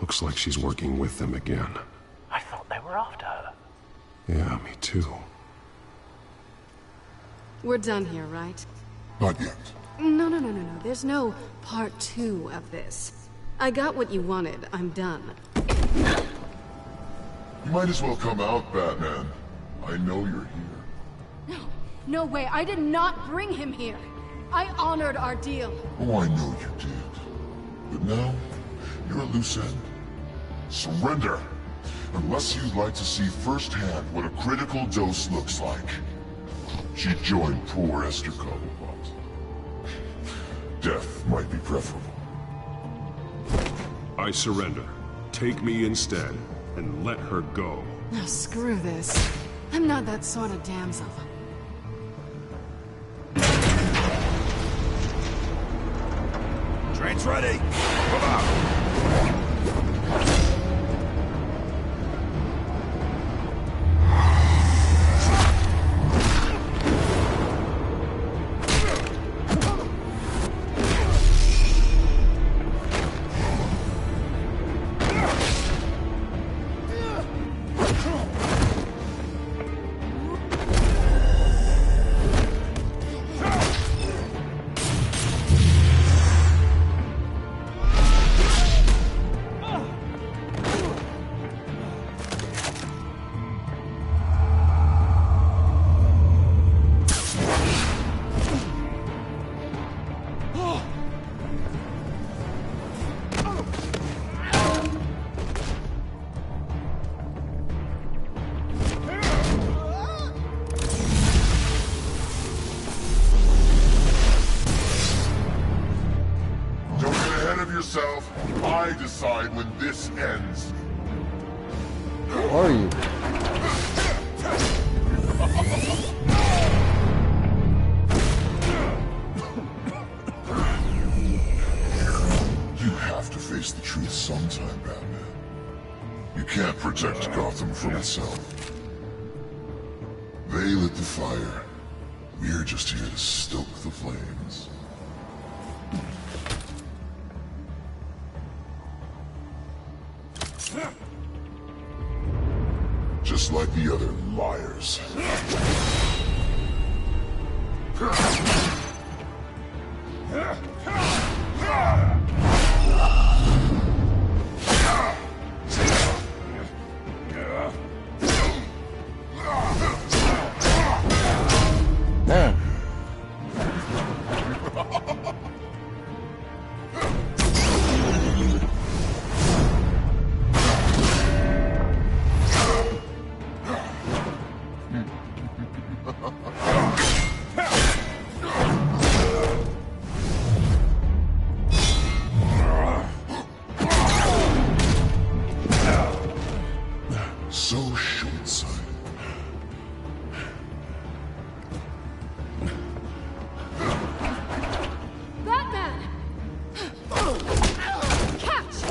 Looks like she's working with them again. I thought they were after her. Yeah, me too. We're done here, right? Not yet. No. There's no part 2 of this. I got what you wanted. I'm done. You might as well come out, Batman. I know you're here. No way. I did not bring him here. I honored our deal. Oh, I know you did. But now, you're a loose end. Surrender! Unless you'd like to see firsthand what a critical dose looks like. She joined poor Esther Cobblepot. Death might be preferable. I surrender. Take me instead, and let her go. Oh, screw this. I'm not that sort of damsel. Train's ready. Come on. I decide when this ends. Who are you? You have to face the truth sometime, Batman. You can't protect Gotham from itself. They lit the fire. We're just here to stoke the flames. Just like the other liars. So short-sighted. Batman! Catch!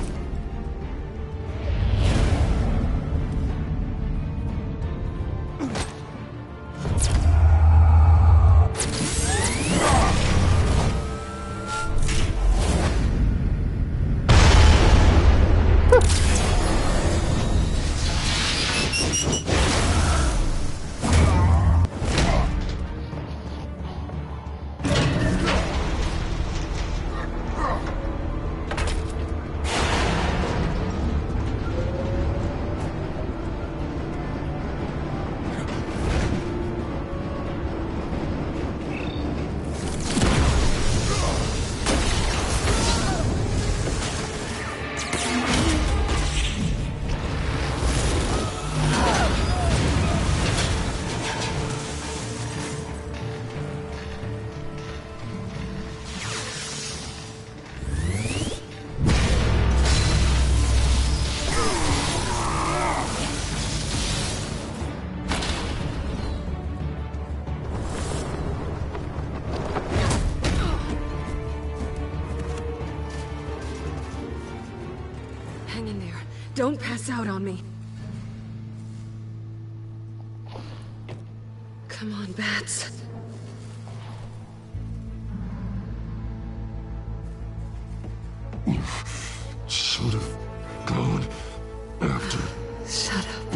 Don't pass out on me. Come on, Bats. You should have gone after. Shut up.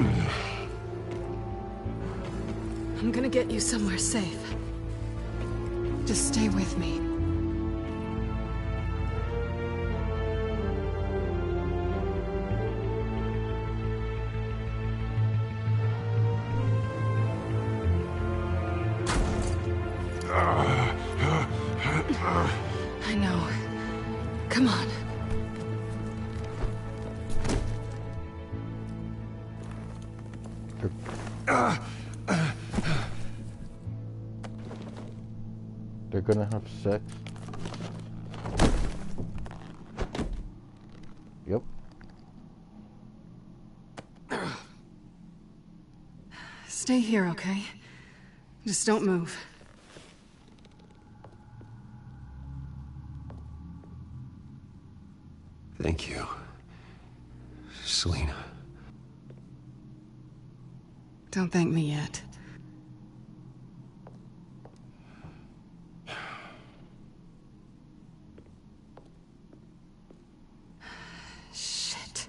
I'm gonna get you somewhere safe. Just stay with me. I know. Come on. They're gonna have sex. Yep. Stay here, okay? Just don't move. Thank you, Selina. Don't thank me yet. Shit.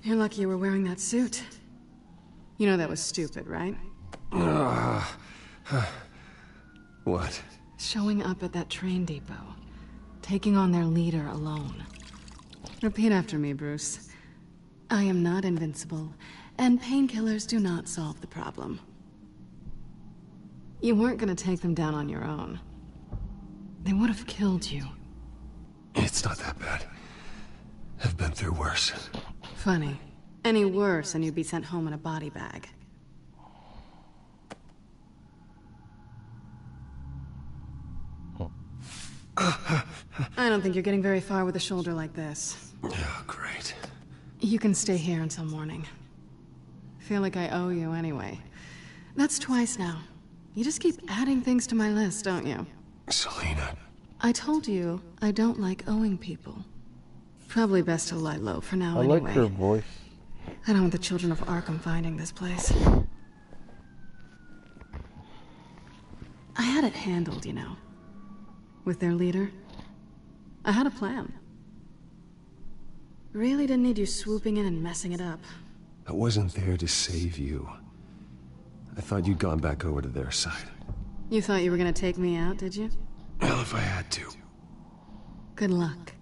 You're lucky you were wearing that suit. You know that was stupid, right? What? Showing up at that train depot. Taking on their leader alone. Repeat after me, Bruce. I am not invincible, and painkillers do not solve the problem. You weren't gonna take them down on your own. They would have killed you. It's not that bad. I've been through worse. Funny. Any worse and you'd be sent home in a body bag. I don't think you're getting very far with a shoulder like this. Oh, great. You can stay here until morning. Feel like I owe you anyway. That's twice now. You just keep adding things to my list, don't you? Selina. I told you I don't like owing people. Probably best to lie low for now anyway. I like her voice. I don't want the children of Arkham finding this place. I had it handled, you know. With their leader. I had a plan. Really didn't need you swooping in and messing it up. I wasn't there to save you. I thought you'd gone back over to their side. You thought you were gonna take me out, did you? Well, if I had to. Good luck.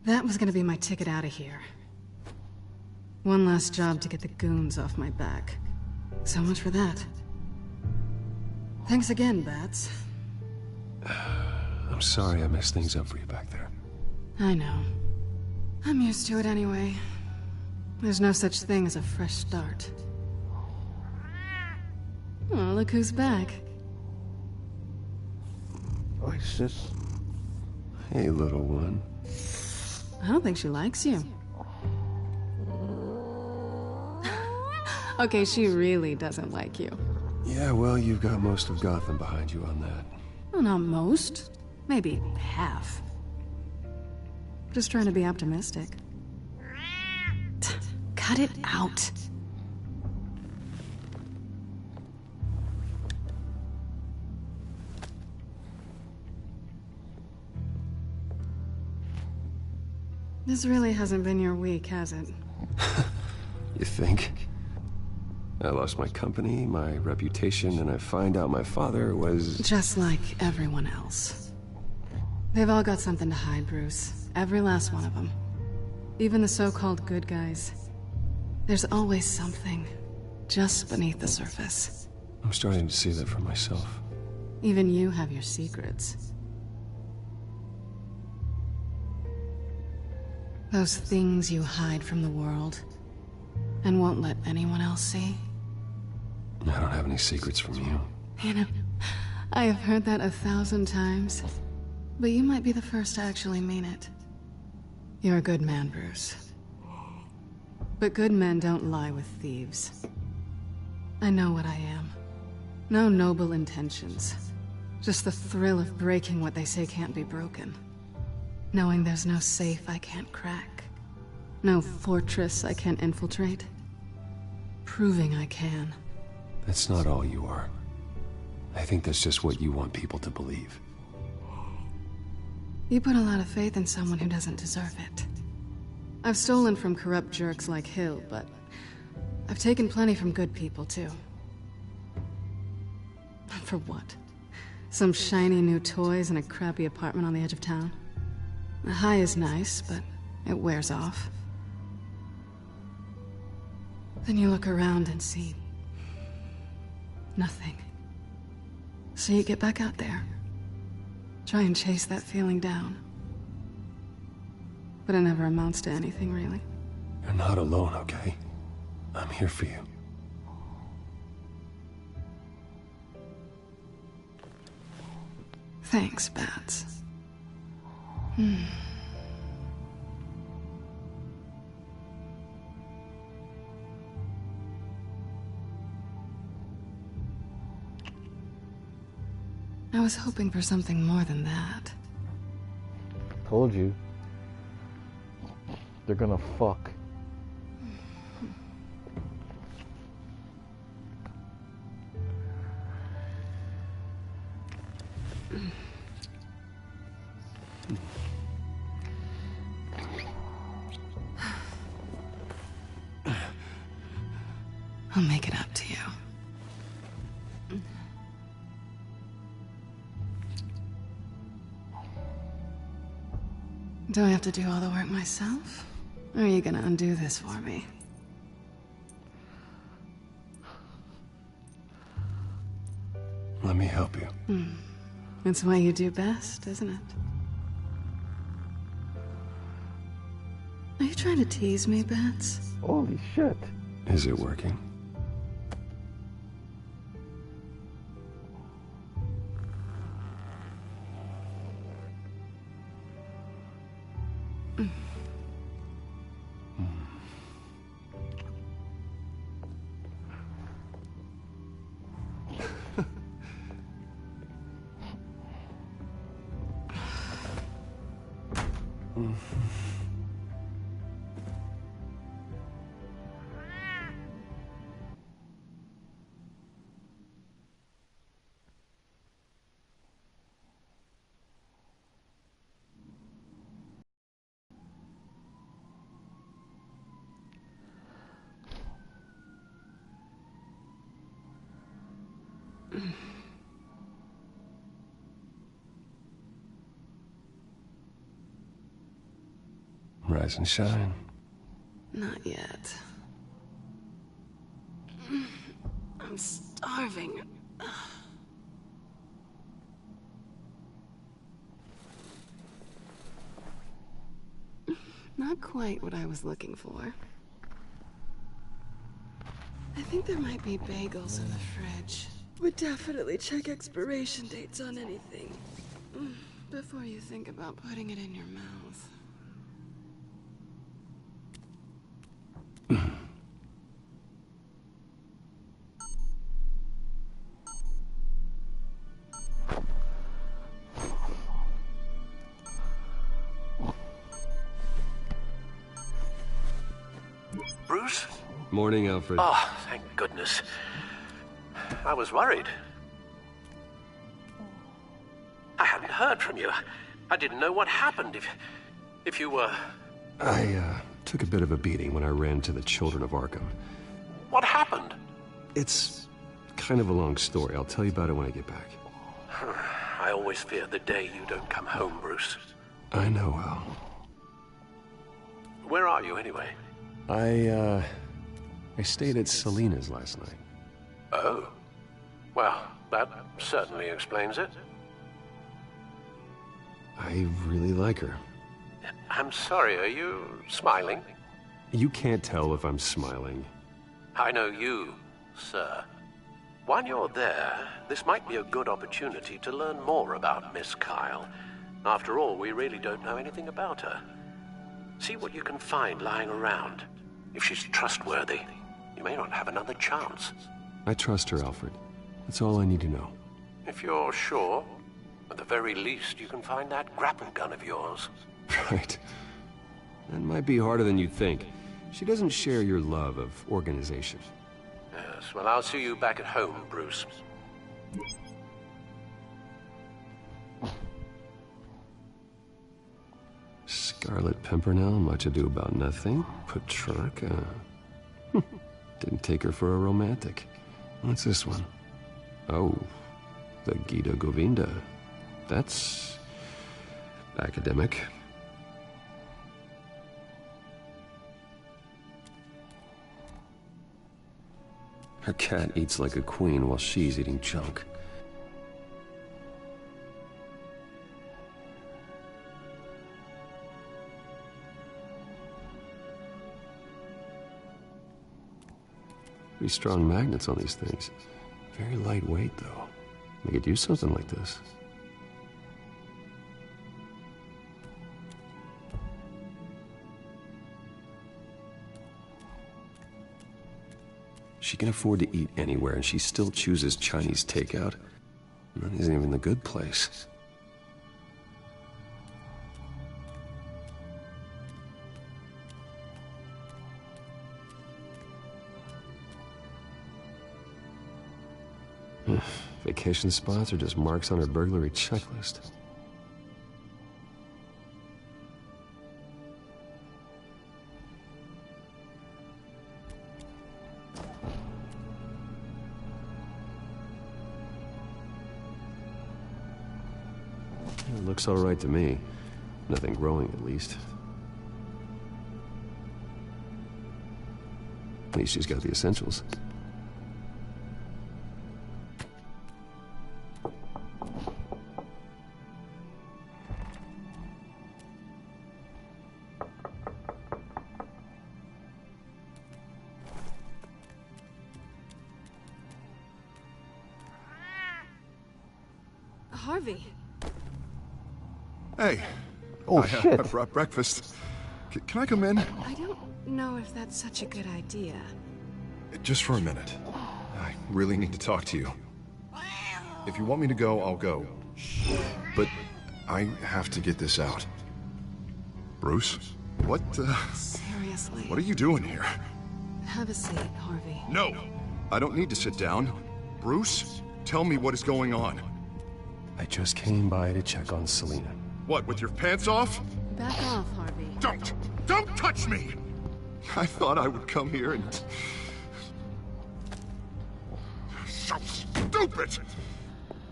That was gonna be my ticket out of here. One last job to get the goons off my back. So much for that. Thanks again, Bats. I'm sorry I messed things up for you back there. I know. I'm used to it anyway. There's no such thing as a fresh start. Oh, look who's back. Isis. Hey, little one. I don't think she likes you. Okay, she really doesn't like you. Yeah, well, you've got most of Gotham behind you on that. Well, not most. Maybe half. Just trying to be optimistic. Cut it out. This really hasn't been your week, has it? You think? I lost my company, my reputation, and I find out my father was... Just like everyone else. They've all got something to hide, Bruce. Every last one of them. Even the so-called good guys. There's always something just beneath the surface. I'm starting to see that for myself. Even you have your secrets. Those things you hide from the world and won't let anyone else see. I don't have any secrets from you. You know, I have heard that 1,000 times, but you might be the first to actually mean it. You're a good man, Bruce. But good men don't lie with thieves. I know what I am. No noble intentions. Just the thrill of breaking what they say can't be broken. Knowing there's no safe I can't crack. No fortress I can't infiltrate. Proving I can. That's not all you are. I think that's just what you want people to believe. You put a lot of faith in someone who doesn't deserve it. I've stolen from corrupt jerks like Hill, but I've taken plenty from good people, too. For what? Some shiny new toys and a crappy apartment on the edge of town? The high is nice, but it wears off. Then you look around and see nothing. So you get back out there. Try and chase that feeling down. But it never amounts to anything, really. You're not alone, okay? I'm here for you. Thanks, Bats. I was hoping for something more than that. Told you. They're gonna fuck. I'll make it up to you. Do I have to do all the work myself? Or are you gonna undo this for me? Let me help you. It's what you do best, isn't it? Are you trying to tease me, Bats? Holy shit. Is it working? Rise and shine. Not yet. I'm starving. Not quite what I was looking for. I think there might be bagels in the fridge. Would definitely check expiration dates on anything before you think about putting it in your mouth. Bruce? Morning, Alfred. Oh, thank goodness. I was worried. I hadn't heard from you. I didn't know what happened if you were... I took a bit of a beating when I ran to the Children of Arkham. What happened? It's kind of a long story. I'll tell you about it when I get back. I always fear the day you don't come home, Bruce. I know, Al. Where are you, anyway? I stayed at Selina's last night. Oh. Well, that certainly explains it. I really like her. I'm sorry, are you smiling? You can't tell if I'm smiling. I know you, sir. While you're there, this might be a good opportunity to learn more about Miss Kyle. After all, we really don't know anything about her. See what you can find lying around. If she's trustworthy, you may not have another chance. I trust her, Alfred. That's all I need to know. If you're sure, at the very least, you can find that grapple gun of yours. Right. That might be harder than you'd think. She doesn't share your love of organization. Yes, well, I'll see you back at home, Bruce. Scarlet Pimpernel, much ado about nothing. Petrarca. Didn't take her for a romantic. What's this one? Oh, the Gita Govinda. That's academic. Her cat eats like a queen while she's eating junk. Pretty strong magnets on these things. Very lightweight, though. They could use something like this. She can afford to eat anywhere, and she still chooses Chinese takeout. That isn't even the good place. Vacation spots are just marks on her burglary checklist. It looks all right to me. Nothing growing, at least. At least she's got the essentials. Harvey. Hey. Oh, shit. I brought breakfast. Can I come in? I don't know if that's such a good idea. Just for a minute. I really need to talk to you. If you want me to go, I'll go. But I have to get this out. Bruce? What, Seriously. What are you doing here? Have a seat, Harvey. No! I don't need to sit down. Bruce, tell me what is going on. I just came by to check on Selena. What, with your pants off? Back off, Harvey. Don't touch me! I thought I would come here and... So stupid!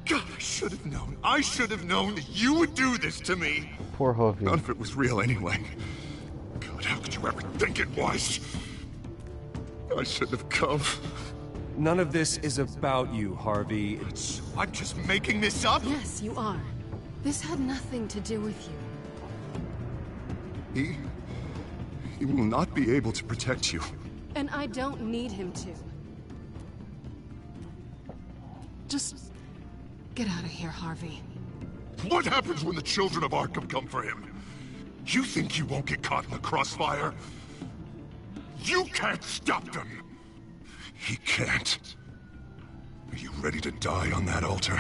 God, I should have known. I should have known that you would do this to me. Poor Harvey. None of it was real anyway. God, how could you ever think it was? I shouldn't have come. None of this is about you, Harvey. I'm just making this up? Yes, you are. This had nothing to do with you. He will not be able to protect you. And I don't need him to. Just get out of here, Harvey. What happens when the children of Arkham come for him? You think you won't get caught in the crossfire? You can't stop them! He can't. Are you ready to die on that altar?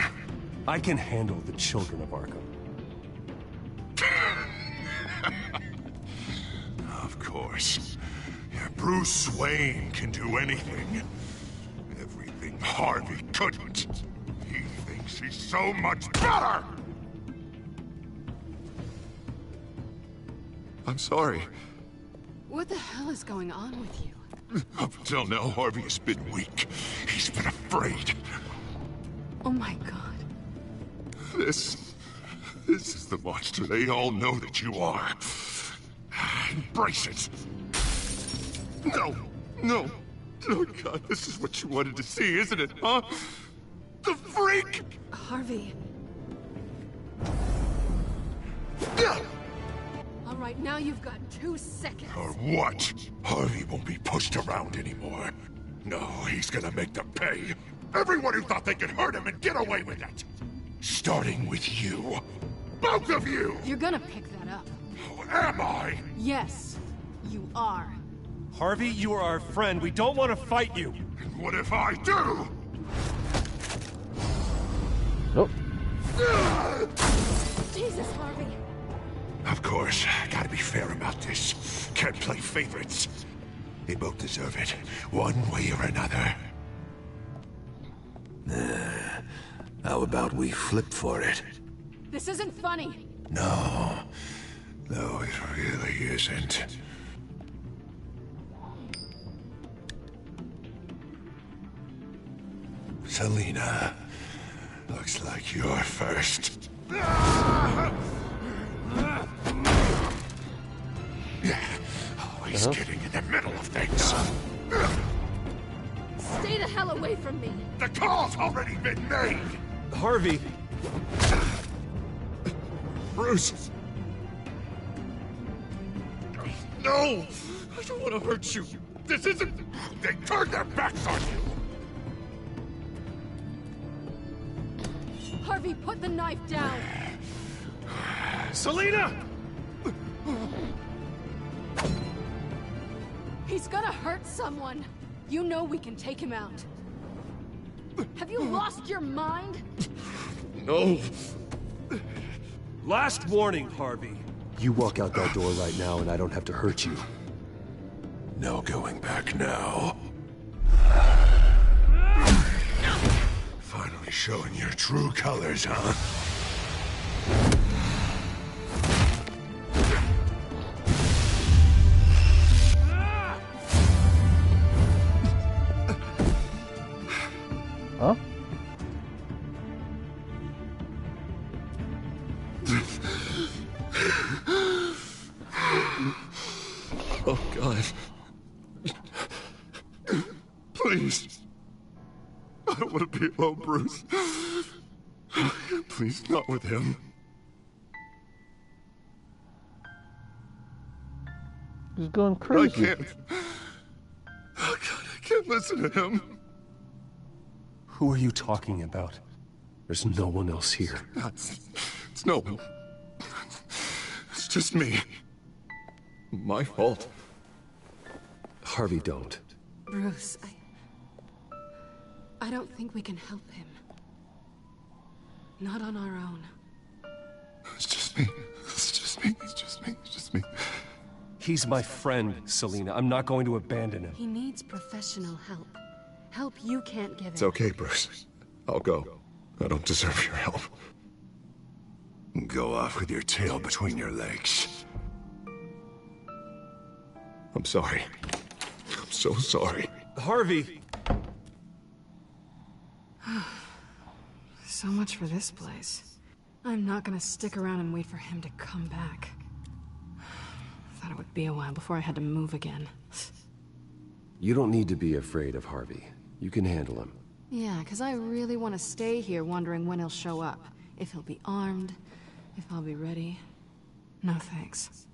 I can handle the children of Arkham. Of course. Yeah, Bruce Wayne can do anything. Everything Harvey couldn't. He thinks he's so much better! I'm sorry. What the hell is going on with you? Up until now, Harvey has been weak. He's been afraid. Oh my god. This is the monster they all know that you are. Embrace it. No. Oh God, this is what you wanted to see, isn't it, huh? The freak! Harvey. All right, now you've got 2 seconds. Or what? Harvey won't be pushed around anymore. No, he's gonna make them pay. Everyone who thought they could hurt him and get away with it. Starting with you. Both of you! You're gonna pick that up. Oh, am I? Yes, you are. Harvey, you are our friend. We don't want to fight you. And what if I do? Nope. Jesus, Harvey. Of course, gotta be fair about this. Can't play favorites. They both deserve it, one way or another. How about we flip for it? This isn't funny. No, it really isn't. Selina, looks like you're first. Always getting in the middle of things. Stay the hell away from me. The call's already been made. Harvey. Bruce. No! I don't want to hurt you. This isn't... They turned their backs on you. Harvey, put the knife down. Selina! He's gonna hurt someone. You know we can take him out. Have you lost your mind? No. Last warning, Harvey. You walk out that door right now and I don't have to hurt you. No going back now. Finally showing your true colors, huh? Huh? Oh, God. Please. I don't want to be alone, Bruce. Please, not with him. He's going crazy. I can't. Oh, God, I can't listen to him. Who are you talking about? There's no one else here. It's no one. It's just me. My fault. Harvey, don't. Bruce, I don't think we can help him. Not on our own. It's just me. It's just me. It's just me. It's just me. He's my friend, Selina. I'm not going to abandon him. He needs professional help. Help you can't give him. It's okay, Bruce. I'll go. I don't deserve your help. Go off with your tail between your legs. I'm sorry. I'm so sorry. Harvey! So much for this place. I'm not gonna stick around and wait for him to come back. Thought it would be a while before I had to move again. You don't need to be afraid of Harvey. You can handle him. Yeah, because I really want to stay here wondering when he'll show up. If he'll be armed, if I'll be ready. No thanks.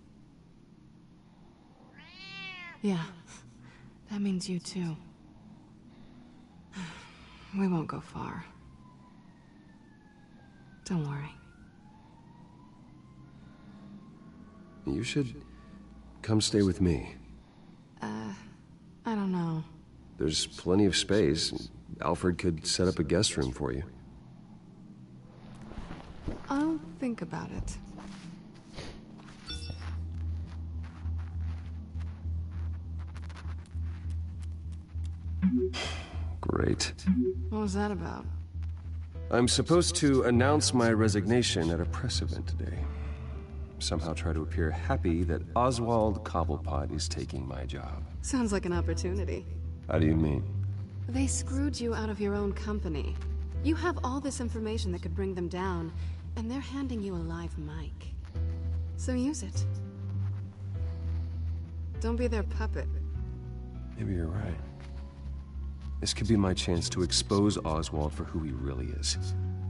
Yeah, that means you too. We won't go far. Don't worry. You should come stay with me. I don't know. There's plenty of space. Alfred could set up a guest room for you. I'll think about it. Great. What was that about? I'm supposed to announce my resignation at a press event today. Somehow try to appear happy that Oswald Cobblepot is taking my job. Sounds like an opportunity. How do you mean? They screwed you out of your own company. You have all this information that could bring them down, and they're handing you a live mic. So use it. Don't be their puppet. Maybe you're right. This could be my chance to expose Oswald for who he really is.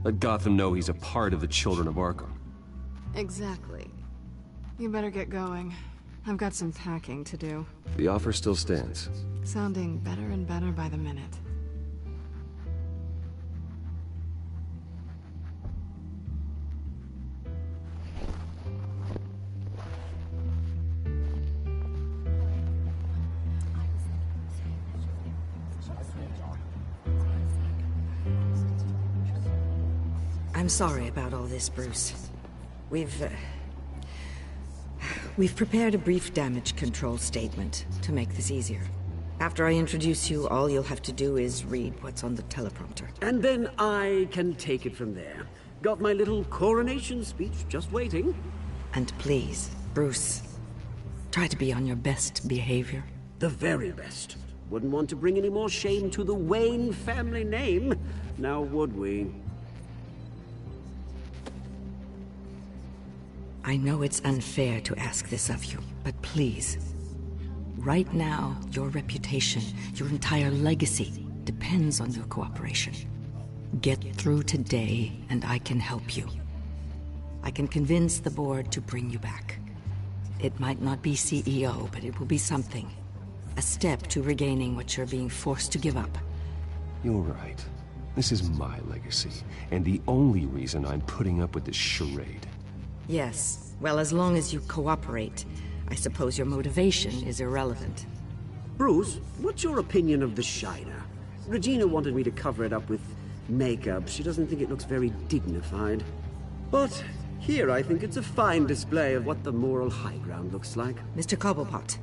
Let Gotham know he's a part of the Children of Arkham. Exactly. You better get going. I've got some packing to do. The offer still stands. Sounding better and better by the minute. I'm sorry about all this, Bruce. We've We've prepared a brief damage control statement to make this easier. After I introduce you, all you'll have to do is read what's on the teleprompter. And then I can take it from there. Got my little coronation speech just waiting. And please, Bruce, try to be on your best behavior. The very best. Wouldn't want to bring any more shame to the Wayne family name, now would we? I know it's unfair to ask this of you, but please. Right now, your reputation, your entire legacy, depends on your cooperation. Get through today, and I can help you. I can convince the board to bring you back. It might not be CEO, but it will be something. A step to regaining what you're being forced to give up. You're right. This is my legacy, and the only reason I'm putting up with this charade. Yes. Well, as long as you cooperate, I suppose your motivation is irrelevant. Bruce, what's your opinion of the Shiner? Regina wanted me to cover it up with makeup. She doesn't think it looks very dignified. But here I think it's a fine display of what the moral high ground looks like. Mr. Cobblepot.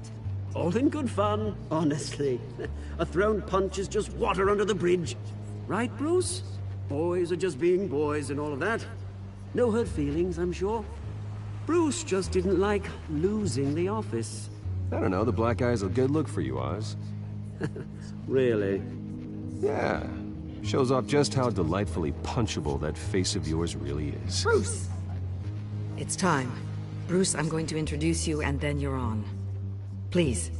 All in good fun, honestly. A thrown punch is just water under the bridge. Right, Bruce? Boys are just being boys and all of that. No hurt feelings, I'm sure. Bruce just didn't like losing the office. I don't know, the black eye's a good look for you, Oz. Really? Yeah. Shows off just how delightfully punchable that face of yours really is. Bruce! It's time. Bruce, I'm going to introduce you and then you're on. Please,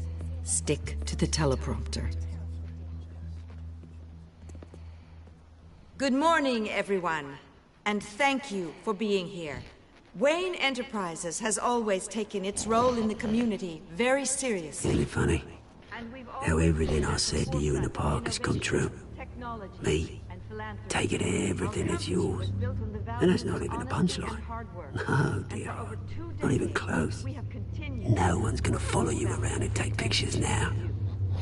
stick to the teleprompter. Good morning, everyone. And thank you for being here. Wayne Enterprises has always taken its role in the community very seriously. Isn't it funny? How everything I said to you in the park has come true. Me, taking everything that's yours. And that's not even a punchline. No, dear. Not even close. No one's gonna follow you around and take pictures now.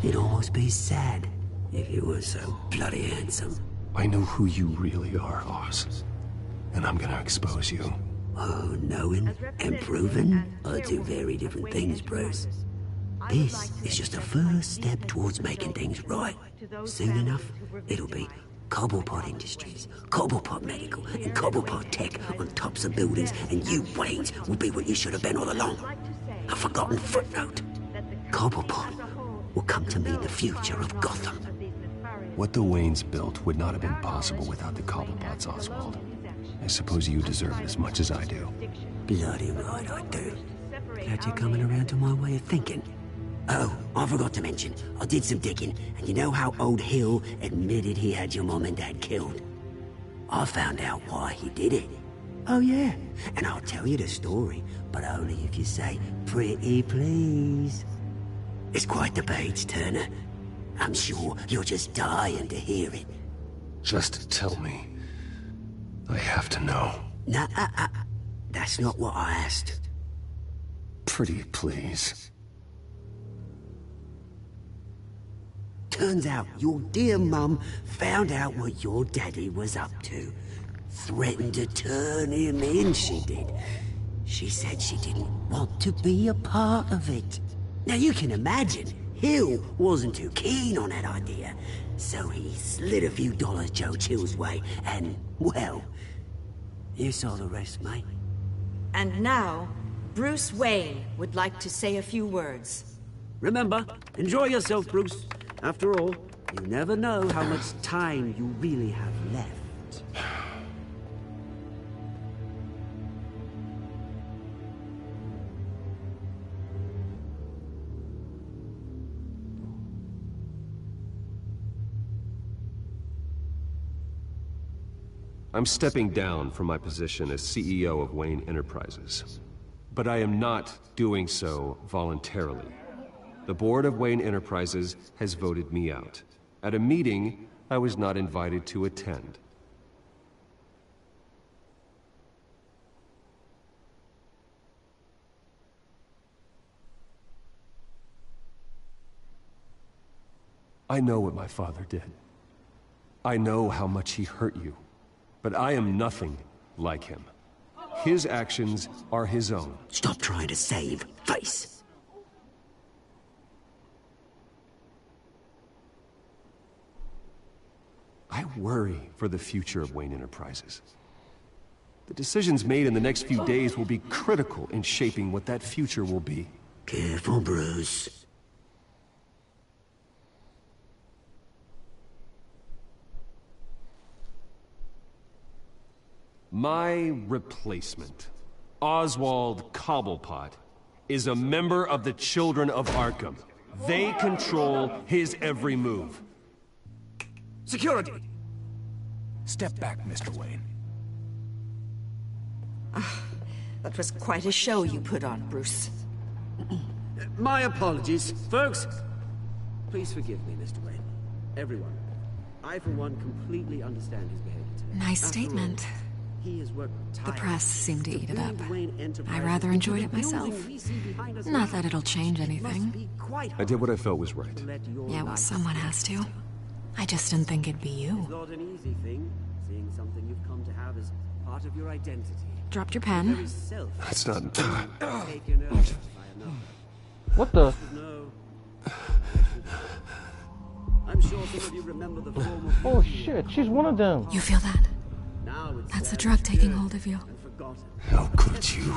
It'd almost be sad if you were so bloody handsome. I know who you really are, Oz. And I'm gonna expose you. Oh, knowing and proving are two very different things, Bruce. This is just a first step towards making things right. Soon enough, it'll be Cobblepot Industries, Cobblepot Medical, and Cobblepot Tech on tops of buildings, and you, Waynes, will be what you should have been all along. A forgotten footnote. Cobblepot will come to mean the future of Gotham. What the Waynes built would not have been possible without the Cobblepots, Oswald. I suppose you deserve it as much as I do. Bloody right I do. Glad you're coming around to my way of thinking. Oh, I forgot to mention, I did some digging, and you know how old Hill admitted he had your mom and dad killed? I found out why he did it. Oh yeah, and I'll tell you the story, but only if you say, pretty please. It's quite the page, Turner. I'm sure you're just dying to hear it. Just tell me. I have to know. Nah, that's not what I asked. Pretty please. Turns out your dear mum found out what your daddy was up to. Threatened to turn him in, she did. She said she didn't want to be a part of it. Now you can imagine, Hill wasn't too keen on that idea. So he slid a few dollars Joe Chill's way, and, well, you saw the rest, mate. And now, Bruce Wayne would like to say a few words. Remember, enjoy yourself, Bruce. After all, you never know how much time you really have left. I'm stepping down from my position as CEO of Wayne Enterprises. But I am not doing so voluntarily. The board of Wayne Enterprises has voted me out, at a meeting I was not invited to attend. I know what my father did. I know how much he hurt you. But I am nothing like him. his actions are his own. Stop trying to save face. I worry for the future of Wayne Enterprises. The decisions made in the next few days will be critical in shaping what that future will be. Careful, Bruce. My replacement, Oswald Cobblepot, is a member of the Children of Arkham. They control his every move. Security! Step back, Mr. Wayne. That was quite a show you put on, Bruce. My apologies, folks. Please forgive me, Mr. Wayne. Everyone. I, for one, completely understand his behavior today. Nice statement. He has worked The press seemed to eat it up. I rather enjoyed it myself. Not that it'll change anything. I did what I felt was right. Yeah, well, someone has to. I just didn't think it'd be you. It's not an easy thing, seeing something you've come to have as part of your identity. Dropped your pen. That's not... What the? I'm sure some of you remember the form of... Oh shit, she's one of them. You feel that? That's the drug taking hold of you. How could you?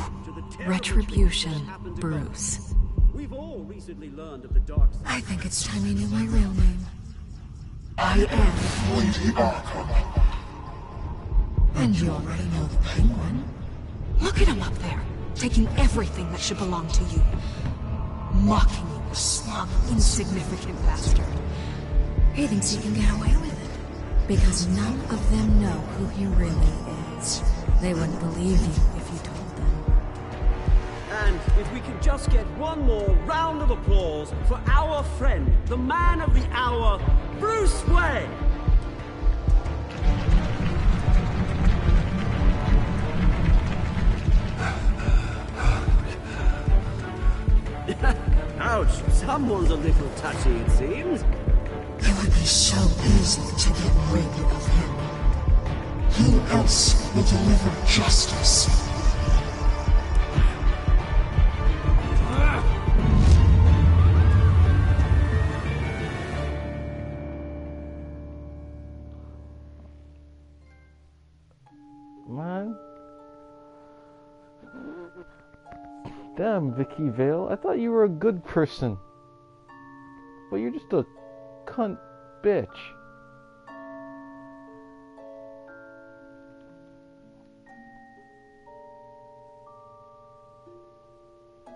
Retribution, Bruce. We've all recently learned of the dark side. I think it's time you knew my real name. I am Lady Arkham. And you already know the Penguin. Look at him up there, taking everything that should belong to you. Mocking you, the smug, insignificant bastard. He thinks he can get away with it. Because none of them know who he really is. They wouldn't believe you if you told them. And if we could just get one more round of applause for our friend, the man of the hour, Bruce Wayne! Ouch, someone's a little touchy, it seems. It would be so easy to get rid of him. Who else will deliver justice? Man. Damn, Vicky Vale. I thought you were a good person. But you're just a cunt bitch.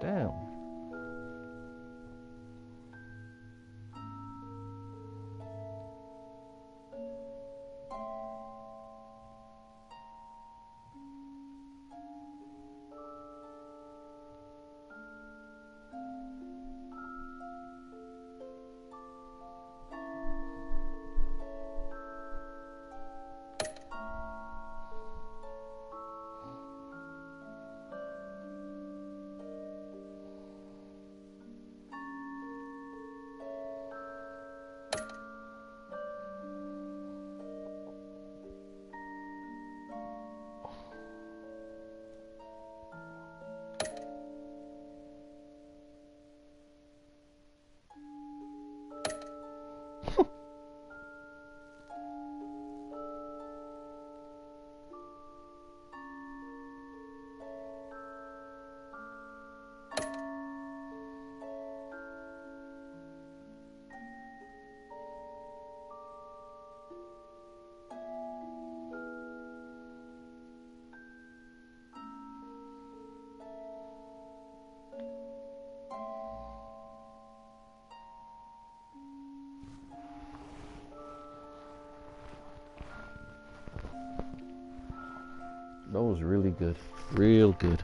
Damn. That was really good. Real good.